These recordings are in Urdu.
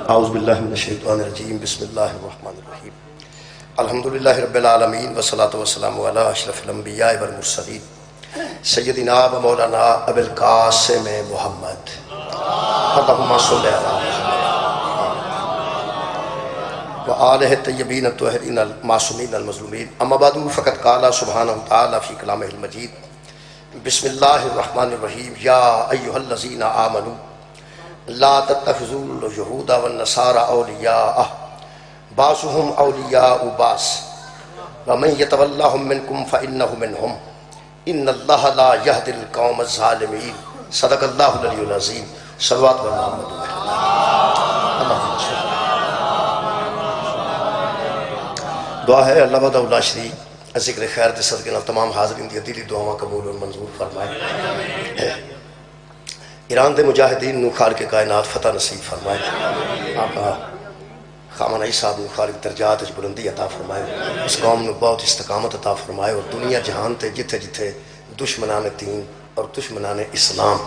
اعوذ باللہ من الشیطان الرجیم بسم اللہ الرحمن الرحیم الحمدللہ رب العالمین والصلاة والسلام علی اشرف الانبیاء والمرسلین سیدنا و مولانا ابی القاسم محمد اللہم صلی علی محمد وآلہ الطیبین الطاہرین المعصومین المظلومین اما بعد فقد قال سبحانہ وتعالی فی کلامہ المجید بسم اللہ الرحمن الرحیم یا ایہا الذین آمنوا لا تتخذوا اليهود والنصارى اولیاء بعضهم اولیاء بعض ومن يتولهم منكم فانه منهم ان اللہ لا يهدي القوم الظالمین صدق اللہ العلی العظیم صلوات و محمد دعا ہے اللہ وحدہ لا شریک ذکر خیر دے صدقے نال تمام حاضرین دی دلی دعاواں قبول اور منظور فرمائے ایران دے مجاہدین نو خالق کائنات فتح نصیب فرمائے آقا خامنہ صاحب نو خالق درجات وچ بلندی عطا فرمائے اس قوم نو بہت استقامت عطا فرمائے اور دنیا جہان تے جتھے جتھے دشمنان دین اور دشمنان اسلام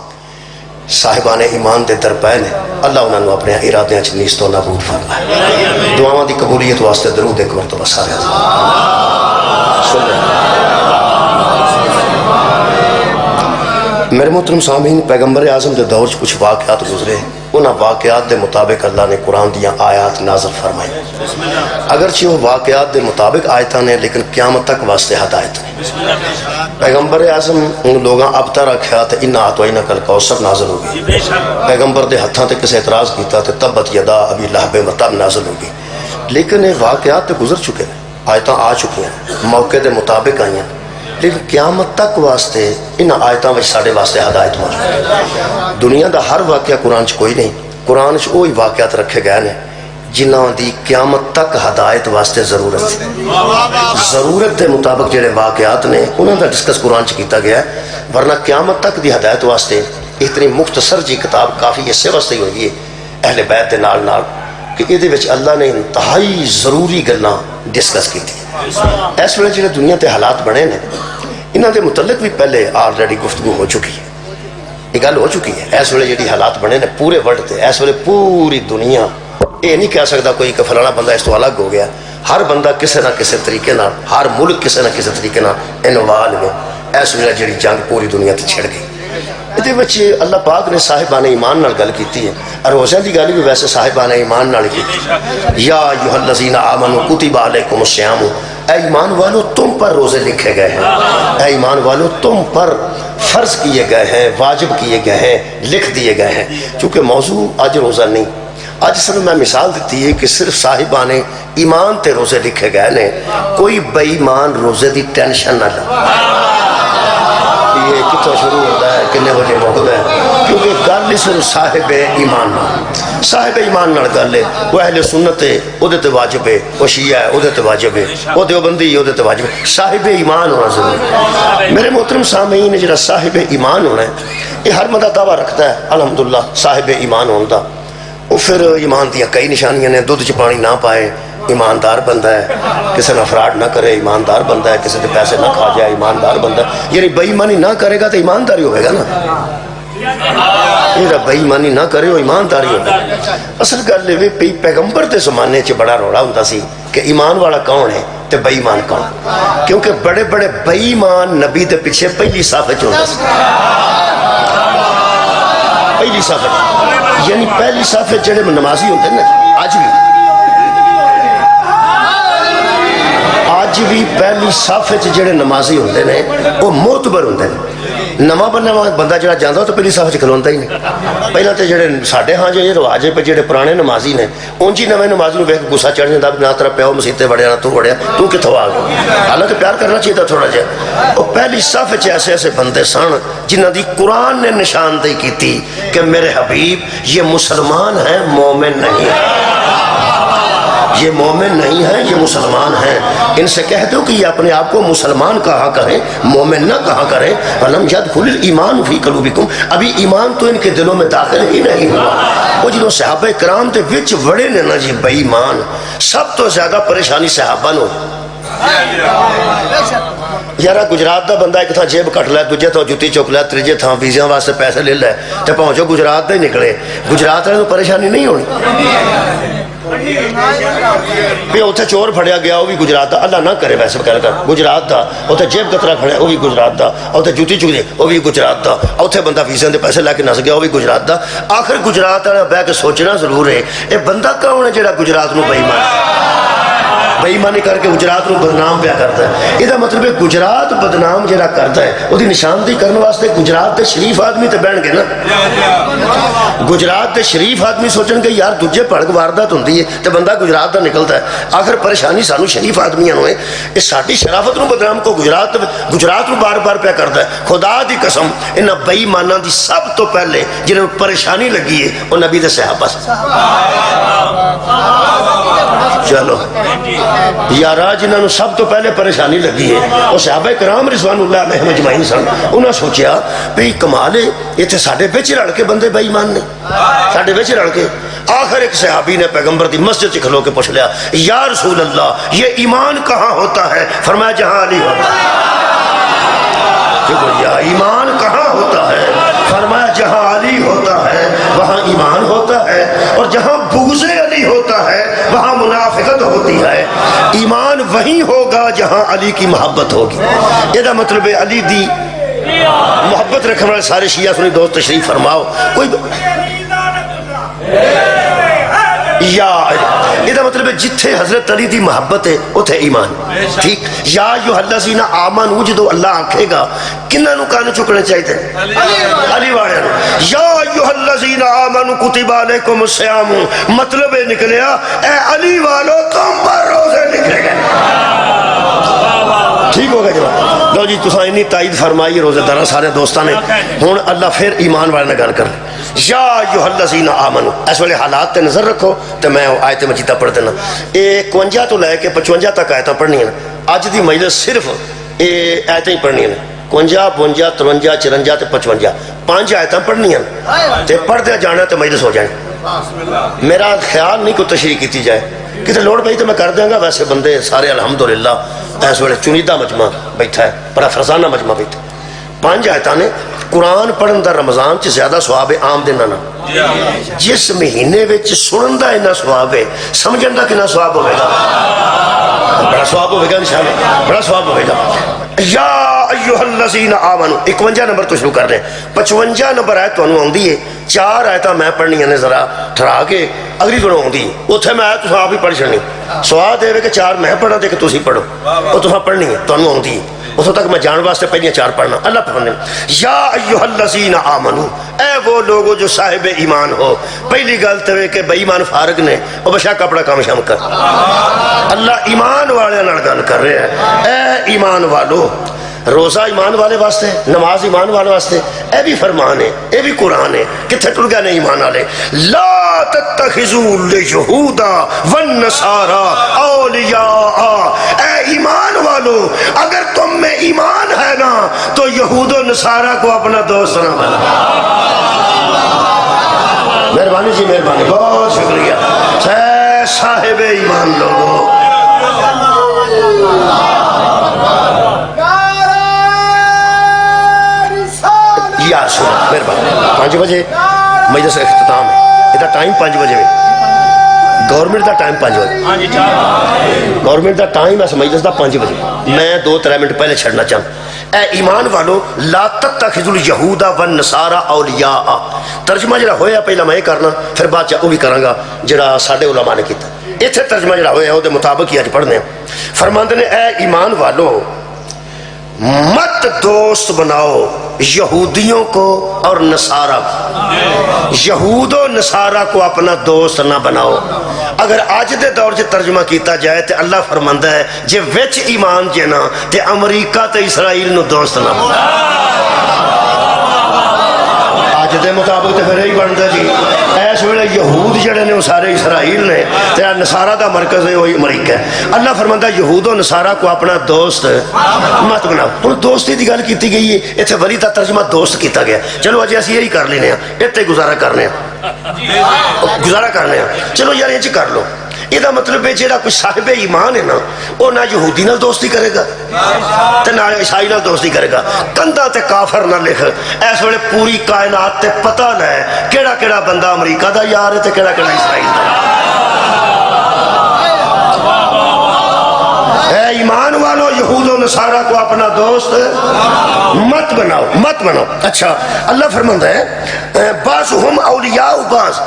صاحبان ایمان دے درپے نے اللہ انہاں نو اپنے ارادیاں وچ نیست و نابود فرمائے دعاواں دی قبولیت واسطے درود ایک مرتبہ سارے میرے محترم سامعین، پیغمبر اعظم دے دور کچھ واقعات گزرے، انہاں واقعات دے مطابق اللہ نے قرآن دیا آیات نازل فرمائی اگرچہ وہ واقعات دے مطابق آیتاں نے لیکن قیامت تک واسطے ہدایت نے پیغمبر اعظم ان لوگاں اب تک رکھیا تے انا اعطیناک الکوثر نازل ہو گئی پیغمبر دے ہتھاں تے کسے اعتراض کیتا تے تبت یدا ابی لہب و تب نازل ہو گئی لیکن یہ واقعات تے گزر چکے ہیں آیتاں آ چکی ہیں موقع دے مطابق آئی ہیں لیکن قیامت تک واسطے ان آیتاں وچ ساڈے واسطے ہدایت موجود ہے دنیا دا ہر واقعہ قرآن چ کوئی نہیں قرآن چ وہی واقعات رکھے گئے ہیں جنہاں دی قیامت تک ہدایت واسطے ضرورت ہے ضرورت دے مطابق جڑے واقعات نے انہاں دا ڈسکس قرآن چ کیتا گیا ہے ورنہ قیامت تک دی ہدایت واسطے اتنی مختصر جی کتاب کافی اسے واسطے ہوئی ہے اہل بیت دے نال نال کہ یہ وچ اللہ نے انتہائی ضروری گلاں ڈسکس کی تھی اس ویلے جڑے دنیا تے حالات بنے نے انہاں دے متعلق بھی پہلے آلریڈی گفتگو ہو چکی ہے یہ گل ہو چکی ہے اس ویلے جڑی حالات بنے نے پورے ورلڈ تے اس ویلے پوری دنیا یہ نہیں کہہ سکتا کوئی کہ فلانا بندہ اس تو الگ ہو گیا ہر بندہ کسے نہ کسے طریقے نال ہر ملک کسے نہ کسے طریقے نال انوال میں اس ویلے جڑی جنگ پوری دنیا تے چھڑ گئی یہ بچے اللہ پاک نے صاحبان ایمان نال گل کیتی ہے اور روزے دی گل بھی ویسے صاحبان ایمان نال کی یا ایھا الذین آمنوا کتب علیکم الصیام اے ایمان والو تم پر روزے لکھے گئے ہیں اے ایمان والو تم پر فرض کیے گئے ہیں واجب کیے گئے ہیں لکھ دیے گئے ہیں چونکہ موضوع آج روزہ نہیں آج سر میں مثال دیتی ہے کہ صرف صاحبان ایمان تے روزے لکھے گئے نے کوئی بے ایمان روزے دی ٹینشن نہ لے یہ کتنا شروع ہوتا ہے کنے بجے موقع ہے کیونکہ گل صرف صاحب ایمان صاحب ایمان نال گل ہے وہ اہل سنت ہے وہ تے واجب ہے وہ شیعہ ہے وہ تے واجب ہے وہ دیوبندی ہے وہ تے واجب ہے صاحب ایمان ہونا ضروری ہے میرے محترم سامعین جڑا صاحب ایمان ہونا ہے یہ ہر بندہ دعویٰ رکھتا ہے الحمدللہ صاحب ایمان ہونا دا وہ پھر ایمان دیا کئی نشانیاں نے دودھ چ پانی نہ پائے ایماندار بندہ ہے کسی نہ فراڈ نہ کرے ایماندار بندہ ہے کسی کے پیسے نہ کھا جائے ایماندار بندہ ہے یعنی بے ایمانی نہ کرے گا تو ایمانداری ہوئے گا نا یہ بے ایمانی نہ کرے وہ ایمانداری ہوگا اصل گل یہ پیغمبر کے زمانے چ بڑا روڑا ہوتا سی کہ ایمان والا کون ہے تو بے ایمان کون کیونکہ بڑے بڑے بے ایمان نبی کے پیچھے پہلی صف ہوتا سی پہلی صف یعنی پہلی صف جڑے نمازی ہوتے ہیں نا آج بھی پہلی صف جڑے نمازی ہوندے نے وہ معتبر ہوندے نے نواں بندہ جڑا جاندا تو پہلی صف کھلوندا ہی نہیں پہلا تے جڑے ساڈے ہاں جو یہ رواج ہے پہ جڑے پرانے نمازی نے اونجی نویں نمازی نوں ویکھ غصہ چڑھ جاندا نہ تیرا پیو مسیح تے وڑیا نہ تو وڑیا تو کتھوں آ گیا حالانکہ پیار کرنا چاہیے تھوڑا جہا وہ پہلی صف ایسے ایسے بندے سن جنہاں دی قرآن نے نشاندہی کی تھی کہ میرے حبیب یہ مسلمان ہیں مومن نہیں ہیں یہ مومن نہیں ہیں یہ مسلمان ہیں ان سے کہہ دو کہ یہ اپنے آپ کو مسلمان کہا کریں مومن نہ کہا کریں وَلَمْ يَدْخُلِ الْإِيمَانُ فِي قُلُوبِكُمْ ابھی ایمان تو ان کے دلوں میں داخل ہی نہیں ہوا وہ جنہوں صحابہ کرام تے وچ وڑے نے نا جی بے ایمان سب تو زیادہ پریشانی صحابہ نو یار گجرات دا بندہ ایک تھان جیب کٹ لے، دوجے تھان جتی چک لے، تیجے تھان ویزیاں واسطے پیسے لے لے تے پہنچو گجرات دا ہی نکلے، گجرات والے پریشانی نہیں ہونی بھی اتنے چور پھڑیا گیا وہ بھی گجرات دا، اللہ نہ کرے ویسے کہہ کر گجرات دا، اتنے جیب کترا کھڑیا وہ بھی گجرات دا، اتنے جوتی چک دے وہ بھی گجرات دا، اتنے بندہ ویزے دے پیسے لے کے نس گیا وہ بھی گجرات دا۔ آخر گجرات والا بہ کے سوچنا ضرور ہے یہ بندہ کون ہے جہاں گجرات نو بے ایمانی کر کے گجرات نو بدنام پیا کرتا ہے؟ یہ مطلب ہے گجرات بدنام جہاں کرتا ہے وہ نشاندہی کرنے واسطے گجرات دے شریف آدمی تے بہن گے نا، گجرات دے شریف آدمی سوچن گے یار دوجے پڑک واردات ہوندی ہے تے بندہ گجرات دا نکلتا ہے۔ آخر پریشانی سانو شریف آدمیاں ہوئے یہ ساری شرافت نو بدنام کو گجرات نو بار بار پیا کرتا ہے۔ خدا دی قسم انہاں بے ایماناں دی سب تو پہلے جنہوں پریشانی لگی ہے وہ نبی دے صحابہ سے۔ چلو یارا جنہوں نے سب تو پہلے پریشانی لگی ہے وہ صحابہ کرام رضوان اللہ علیہ مجمعین سن، انہوں نے سوچیا بھئی کمال ہے اتنے ساڈے وچ رل کے بندے بے ایمان نے، ساڈے وچ رل کے۔ آخر ایک صحابی نے پیغمبر دی مسجد سے کھلو کے پوچھ لیا یا رسول اللہ یہ ایمان کہاں ہوتا ہے؟ فرمایا جہاں علی ہوتا ہے۔ ایمان کہاں ہوتا ہے؟ فرمایا جہاں علی ہوتا ہے وہاں ایمان ہوتا ہے، اور جہاں بغض علی ہوتا ہے وہاں منافقت ہوتی ہے۔ ایمان وہیں ہوگا جہاں علی کی محبت ہوگی۔ یہ مطلب ہے علی دی محبت رکھنے والے سارے شیعہ سنی دوست تشریف فرماؤ کوئی یا یہ مطلب ہے جتھے حضرت علی دی محبت ہے اتھے ایمان، ٹھیک؟ یا ایھا الذین آمنوا جدو اللہ آکھے گا کنہاں نو کان چکنے چاہیے؟ علی والے نو۔ یا ایھا الذین آمنوا کتب علیکم الصیام، مطلب ہے نکلیا اے علی والو تم پر روزے نکلے گئے۔ ٹھیک ہو گیا جناب؟ لو جی تساں انی تائید فرمائی روزے دار سارے دوستاں نے، ہن اللہ پھر ایمان والے نے گل کر یا ایھا الذین آمنوا۔ اس ویلے حالات تے نظر رکھو تے میں آیت مجیدہ پڑھ دینا۔ 51 تو لے کے 55 تک آیتاں پڑھنی ہیں۔ اج دی مجلس صرف یہ آیتیں ہی پڑھنی ہیں، 51 52 53 54 تے 55 5 آیتاں پڑھنی ہیں تے پڑھدے جانا تے مجلس ہو جائے۔ میرا خیال نہیں کوئی تشریح کی جائے، کسی لوڑ پئی تو میں کر دیں گا، ویسے بندے سارے الحمدللہ اس ویلے چنیدہ مجمع بیٹھا ہے، بڑا فرزانہ مجمع بیٹھا ہے۔ 5 آیتاں نے قرآن پڑھن دا رمضان چ زیادہ ثواب ہے عام دناں نال۔ جس مہینے وچ سنن دا اتنا ثواب ہے، سمجھن دا کتنا ثواب ہوے گا؟ بڑا ثواب ہوے گا انشاءاللہ، بڑا ثواب ہوے گا۔ یا ایھا الذین آمنوا 51 نمبر تو شروع کر رہے ہیں۔ 55 نمبر آیت تانوں آندی ہے، 4 آیتاں میں پڑھنیاں نے ذرا ٹھہرا کے، اگلی تانوں آندی ہے اوتھے میں آیت تساں آپ ہی پڑھ چھڑنی، سواد اے کہ 4 میں پڑھا تے کہ تسی پڑھو، او تساں پڑھنی ہے تانوں آندی ہے، اتوں تک میں جان واسطے پہلیاں 4 پڑھنا۔ اللہ پڑھنے یا ایھا الذین آمنوا، اے وہ لوگو جو صاحب ایمان ہو۔ پہلی گل تو کہ بے ایمان فارغ نے وہ بشک اپنا کام شام کر، اللہ ایمان والے نال گل کر رہے ہیں۔ اے ایمان والو، روزہ ایمان والے واسطے، نماز ایمان والے واسطے، اے بھی فرمان ہے، اے بھی قرآن ہے۔ کتنے ٹر گیا نہیں ایمان والے؟ لا تتخذوا الیہود والنصارى اولیاء، اے ایمان والو اگر تم میں ایمان ہے نا تو یہود و نصارہ کو اپنا دوست نہ بنا۔ مہربانی جی مہربانی، بہت شکریہ۔ اے صاحب ایمان لوگو، یا سنا مہربانی 5 بجے مجلس اختتام ہے، یہ ٹائم 5 بجے گورنمنٹ دا ٹائم 5 بجے، گورنمنٹ دا ٹائم ہے مجلس دا 5 بجے، میں 2-3 منٹ پہلے چھڑنا چاہتا۔ اے ایمان والو لا تتخذوا الیہود والنصارى اولیاء، ترجمہ جڑا ہویا پہلا میں کرنا پھر بعد وہ بھی کراں گا جڑا ساڈے علماء نے کیتا۔ ایتھے ترجمہ جڑا ہویا وہ مطابق ہی اج پڑھنے۔ فرماندے نے اے ایمان والو مت دوست بناؤ یہودیوں کو اور نصارہ کو، یہود و نصارہ کو اپنا دوست نہ بناؤ۔ اگر آج دے دور سے ترجمہ کیتا جائے تو اللہ فرماندا ہے جے وچ ایمان جے نا تے امریکہ تے اسرائیل نو دوست نہ آج دے مطابق تے پھر یہی بنتا جی اس ویلے یہود جڑے نے وہ سارے اسرائیل نے تے نصارہ دا مرکز ہے وہی امریکہ ہے۔ اللہ فرماندا یہود و نصارہ کو اپنا دوست مت بناؤ۔ ہن دوستی دی گل کیتی گئی ہے، ایتھے ولی دا ترجمہ دوست کیتا گیا، چلو اج اسی یہی کر لینے ہیں، ایتھے گزارا کرنے ہیں، گزارا کرنے ہیں، چلو یار یہ کر لو۔ یہ مطلب ہے جہاں کوئی صاحب ایمان ہے نا وہ نہ یہودی نال دوستی کرے گا تے نہ عیسائی نال دوستی کرے گا. کندھاں تے کافر نہ لکھ. اس ویلے پوری کائنات تے پتہ نہ ہے کیڑا کیڑا بندہ امریکہ دا یار ہے تے کیڑا کیڑا اسرائیل دا. اے ایمان والو یہود و نصارہ کو اپنا دوست مت بناؤ مت بناؤ. اچھا اللہ فرماتا ہے بعضهم اولیاء بعض،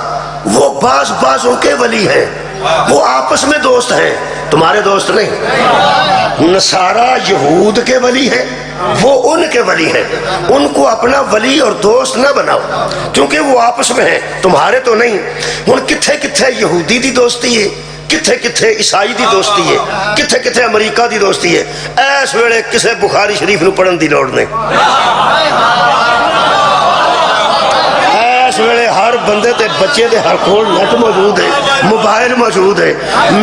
وہ بعض بعضوں کے ولی ہیں، وہ آپس میں دوست ہیں، تمہارے دوست نہیں. نصارہ یہود کے ولی ہیں، وہ ان کے ولی ہیں. ان کو اپنا ولی اور دوست نہ بناؤ کیونکہ وہ آپس میں ہیں، تمہارے تو نہیں. ہن کتھے کتھے یہودی دی دوستی ہے، کتھے کتھے عیسائی دی دوستی ہے، کتھے کتھے امریکہ دی دوستی ہے. اس ویلے کسے بخاری شریف نو پڑھن دی لوڑ نہیں. اس ویلے ہر بندے تے بچے دے ہر کول نیٹ موجود ہے، موبائل موجود ہے.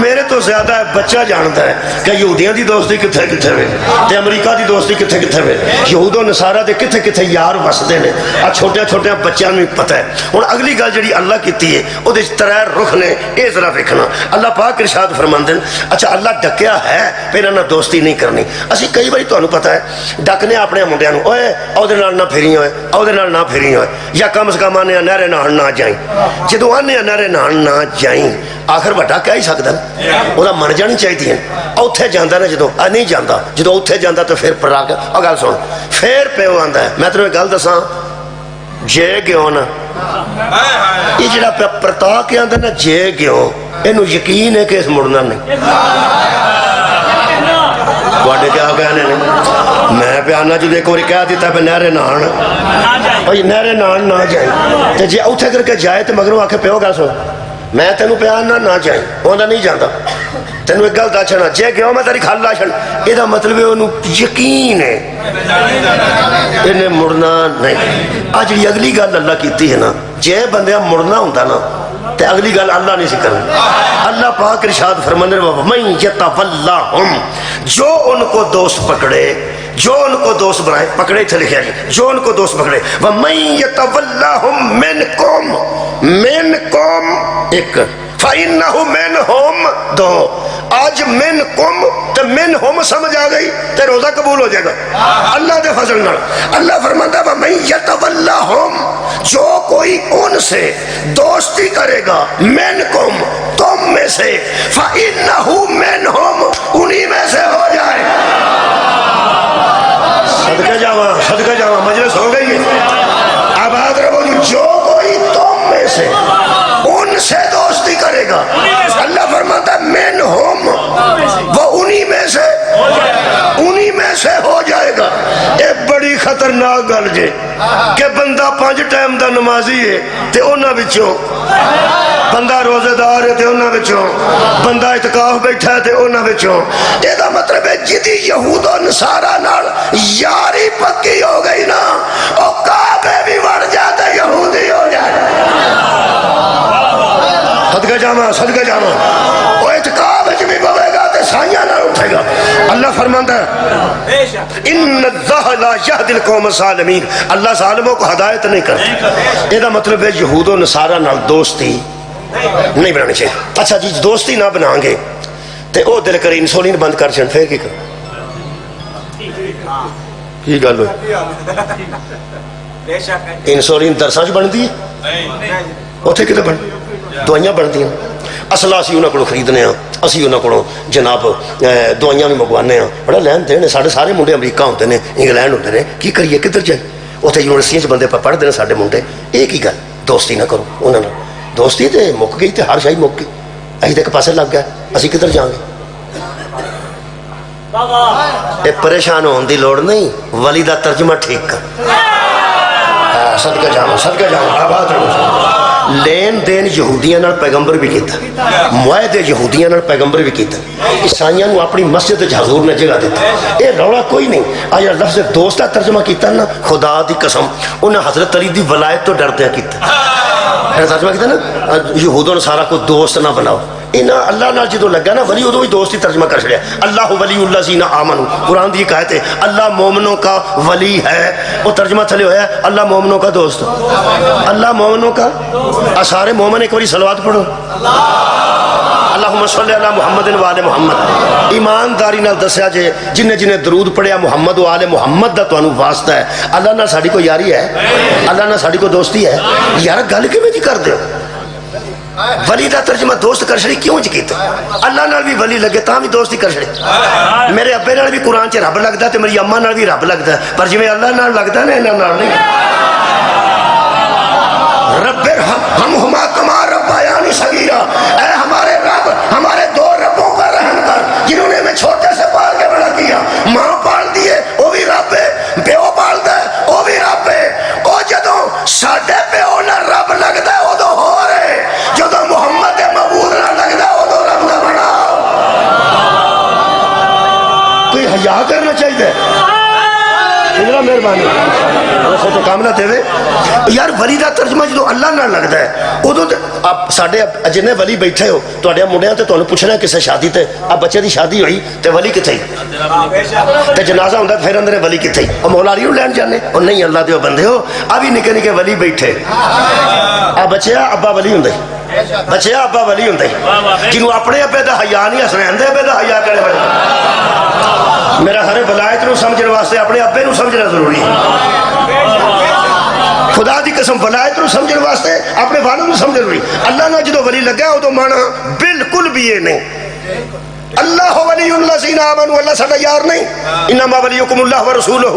میرے تو زیادہ بچہ جانتا ہے کہ یہودیاں دی دوستی کتھے کتھے وے تے امریکہ دی دوستی کتھے کتھے وے، یہود و نصارہ دے کتھے کتھے یار وسدے نے. چھوٹے چھوٹے بچیاں نوں پتہ ہے. ہن اگلی گل جڑی اللہ کیتی ہے او دے ترے رخ نے، اے ذرا ویکھنا. اللہ پاک ارشاد فرماندے ہیں اچھا اللہ ڈکیا ہے پھر انہاں دوستی نہیں کرنی. اسی کئی باری تانوں پتہ ہے ڈکنے اپنے منڈیاں نوں، اوئے او دے نال نہ پھری ہوئے، او دے نال نہ پھری ہوئے، یا کم از کم آنے نہرے نہان نہ جائیں. جدو آنے نہرے نہان نہ جائیں آخر بڑا کہہ ہی سکتا وہ من جانی چاہیے. اوتھے جانا نا جدو نہیں جانا، جدو اوتھے جانا تو پھر پرا کے اور گل سن پھر پیو آتا ہے. میں تمہیں گل دساں جے گیو نا یہ جڑا پہ پرتا کے آتا نا جے گیو یہ یقین ہے کہ اس مڑنا نہیں. واڈے کیا کہنے نے میں پہ آنا جو ایک بار کہہ دیتا پہ نہرے نہان بھائی نہرے نہان نہ جائیں تے جے اوتھے کر کے جائے تو مگروں آ کے پیو گل سن میں تینوں پہ آنا نہ جائیں وہاں نہیں جانا. تینوں ایک گل دسنا جے گیو میں تیری کھال لا چھڑ یہ مطلب ہے انہوں یقین ہے انہیں مڑنا نہیں. آج جی اگلی گل اللہ کیتی ہے نا جے بندے مڑنا ہوتا نا تے اگلی گل اللہ نہیں سی کرنا. اللہ پاک ارشاد فرماندے وَمَن يَتَوَلَّهُمْ جو ان کو دوست پکڑے، جو ان کو دوست بنائے، پکڑے تھے لکھا ہے جو ان کو دوست پکڑے. وَمَن يَتَوَلَّهُمْ مِنْكُمْ مِنْكُمْ ایک فَإِنَّهُ مِنْهُمْ دو. آج منکم تو منہم سمجھ آ گئی تے روزہ قبول ہو جائے گا اللہ دے فضل نال. اللہ فرماتا ہے وَمَن يَتَوَلَّهُمْ جو کوئی ان سے دوستی کرے گا منکم تم میں سے فَإِنَّهُ مِنْهُمْ انہی میں سے ہو جائے. صدقہ جاواں مجلس ہو گئی ہے. آباد رہو جو کوئی تم میں سے ان سے دوستی کرے گا اللہ فرماتا ہے منہم وہ انہی میں سے ہو جائے گا. ایک بڑی خطرناک گل جے کہ بندہ 5 ٹائم دا نمازی ہے تے انہاں وچوں بندہ روزے دار ہے تے انہاں وچوں بندہ اعتکاف بیٹھا ہے تے انہاں وچوں. اے دا مطلب ہے جدی یہود و نصارہ نال یاری پکی ہو گئی نا او کعبے بھی وڑ جاتا یہودی ہو جائے. صدقہ جاواں وہ اعتکاف وچ بھی پوے گا تے سائیاں نال اٹھے گا. اللہ فرماندا ہے ان اللہ لا یہدی القوم الظالمین اللہ ظالموں کو ہدایت نہیں کرتا. یہ دا مطلب ہے یہود و نصارہ نال دوستی نہیں بنانی چاہیے. اچھا جی دوستی نہ بنائیں گے تے او دل کرے انسولین بند کر چھن پھر کی کر کی گل ہوئی انسولین درساں چ بندی ہے اوتھے کتے بن دوائیاں بنتی ہیں. اصلا اسی انہوں کو خریدنے ہیں اسی انہوں کو جناب دوائیاں بھی منگوانے ہیں. بڑا لین دین سارے سارے منڈے امریکہ ہوتے ہیں انگلینڈ ہوتے ہیں کی کریے کدھر جائیں اتنے یونیورسٹیاں چ بندے پڑھتے ہیں سارے منڈے. ایک ہی گل دوستی نہ کرو انہوں نے دوستی تو مک گئی تو ہر شاہی مک گئی اسی تو ایک پاسے لگ گیا اسی کدھر جائیں گے. یہ پریشان ہونے کی لوڑ نہیں ولی دا ترجمہ ٹھیک کر. صدقہ جاواں آباد رہو. لین دین یہودیاں نال پیغمبر بھی کیتا معاہدے یہودیاں نال پیغمبر بھی کیتا عیسائیاں نو اپنی مسجد وچ حضور نے جگہ دیتا. یہ رولا کوئی نہیں. آج لفظ دوست دا ترجمہ کیتا نا خدا دی قسم انہیں حضرت علی دی ولایت تو ڈردیاں کیتا ترجمہ کیتا نا یہود و نصارہ کو دوست نہ بناؤ. انہاں اللہ نال جدوں لگا نا ولی ادو بھی دوستی ترجمہ کر چھڑیا اللہ ولی الذین آمنوا قرآن دی ایک آیت ہے اللہ مومنوں کا ولی ہے وہ ترجمہ تھلے ہوا ہے اللہ مومنوں کا دوست اللہ مومنوں کا سارے مومن ایک باری صلوات پڑھو اللہم صلی علی محمد و آل محمد ایمانداری نال دسیا جے جنہیں جنہیں درود پڑھیا محمد و آل محمد دا تانوں واسطہ ہے اللہ نال ساڈی کوئی یاری ہے اللہ نال ساڈی کوئی دوستی ہے یار گل کیویں جی کر دیو ولی دا ترجمہ دوست کر چھڑی کیوں جی کیتا اللہ نال بھی ولی لگے تاں بھی دوستی کر چھڑی میرے ابے نال بھی قرآن چ رب لگدا تے میری اماں نال بھی رب لگدا پر جویں اللہ نال لگدا نا انہاں نال نہیں رب ارحمہما کما ربیانی صغیرا اے ہمارے رب ہمارے دو ربوں پر رحم کر جنہوں نے ہمیں چھوٹے سے پال کے بڑا کیا ماں پال دیے وہ بھی رب ہے پیو پال دے وہ بھی رب ہے او جدوں ساڈے پیو نہ رب لگدا ہے ادو ہو رہے جدوں محمد محبوب نہ لگدا ہے ادو رب نہ بنا کوئی حیا کرنا چاہیے میرا مہربانی ویسے تو کام نہ دے یار ولی دا ترجمہ جدو اللہ نہ لگتا ہے ادو آپ ساڈے جنہیں ولی بیٹھے ہو تواڈے منڈیاں تے تانوں پوچھنا کسے شادی تے اب بچے دی شادی ہوئی تے ولی کتھے تے جنازہ ہوندا پھر اندر ولی کتھے او مولا علی نوں لین جانے او نہیں اللہ دے بندے ہو ابھی نکے نکے ولی بیٹھے آ بچیا ابا ولی ہوندے بچیا ابا ولی ہوندے جنوں اپنے ابے دا حیا نہیں حسنین دے ابے دا حیا کرے میرا ہر ولایت نو سمجھنے واسطے اپنے ابے نو سمجھنا ضروری ہے خدا دی قسم ولایت نو سمجھنے واسطے اپنے والد نو سمجھنا ضروری اللہ نہ جدو ولی لگا ادو مانا بالکل بھی یہ نہیں اللہ ولی الذین آمنوا اللہ ساڈا یار نہیں انما ولیکم اللہ ورسولہ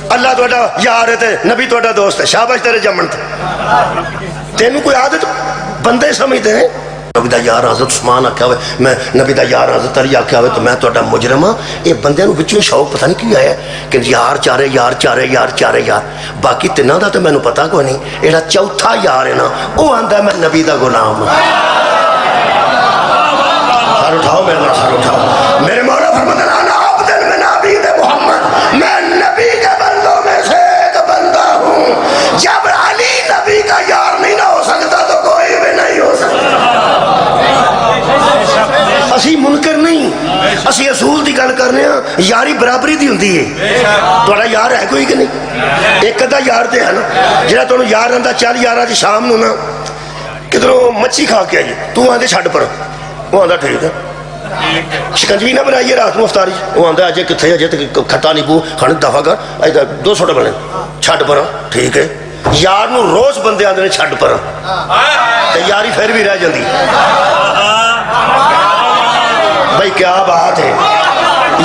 اللہ تہاڈا یار ہے تے نبی تہاڈا دوست ہے شاباش تیرے جمن تے تینوں کوئی عادت بندے سمجھتے ہیں نبی دا یار حضرت عثمان آکھیا ہوئے میں نبی دا یار حضرت علی آکھیا ہوئے تو میں تہاڈا مجرم ہاں یہ بندے نو وچوں شوق پتہ نہیں کی آیا کہ یار چارے یار چارے یار چارے یار باقی تیناں دا تے مینوں پتہ کوئی نہیں ایڑا چوتھا یار ہے نا وہ آندا میں نبی دا غلام ہوں سر اٹھاؤ میرے نال سر اٹھاؤ میرے مولا فرماتے ہیں انا عبد من عبید محمد میں نبی کے بندوں میں سے ایک بندہ ہوں جب علی نبی کا یار نہیں نہ ہو سکتا تو کوئی بھی نہیں ہو سکتا اسی منکر نہیں اسی اصول دی گل کرنے ہیں یاری برابری دی ہوندی ہے تہاڈا یار ہے کوئی کہ نہیں ایک ادا یار تے ہے نا جڑا تانوں یار رہندا چل یارا جی شام نو نا کدھروں مچھی کھا کے آئی تو آندے چھڈ پر وہ آندا ٹھیک ہے شکنجوی نہ بنائیے رات میں افطاری وہ آندا اجے کتھے اجے تے کھٹا نیبو کھڑ دفعہ کر اے 200 ڈبل چھڈ پر ٹھیک ہے یار نو روز بندے آندے نے چھڈ پر تے یاری پھر بھی رہ جاندی بھائی کیا بات ہے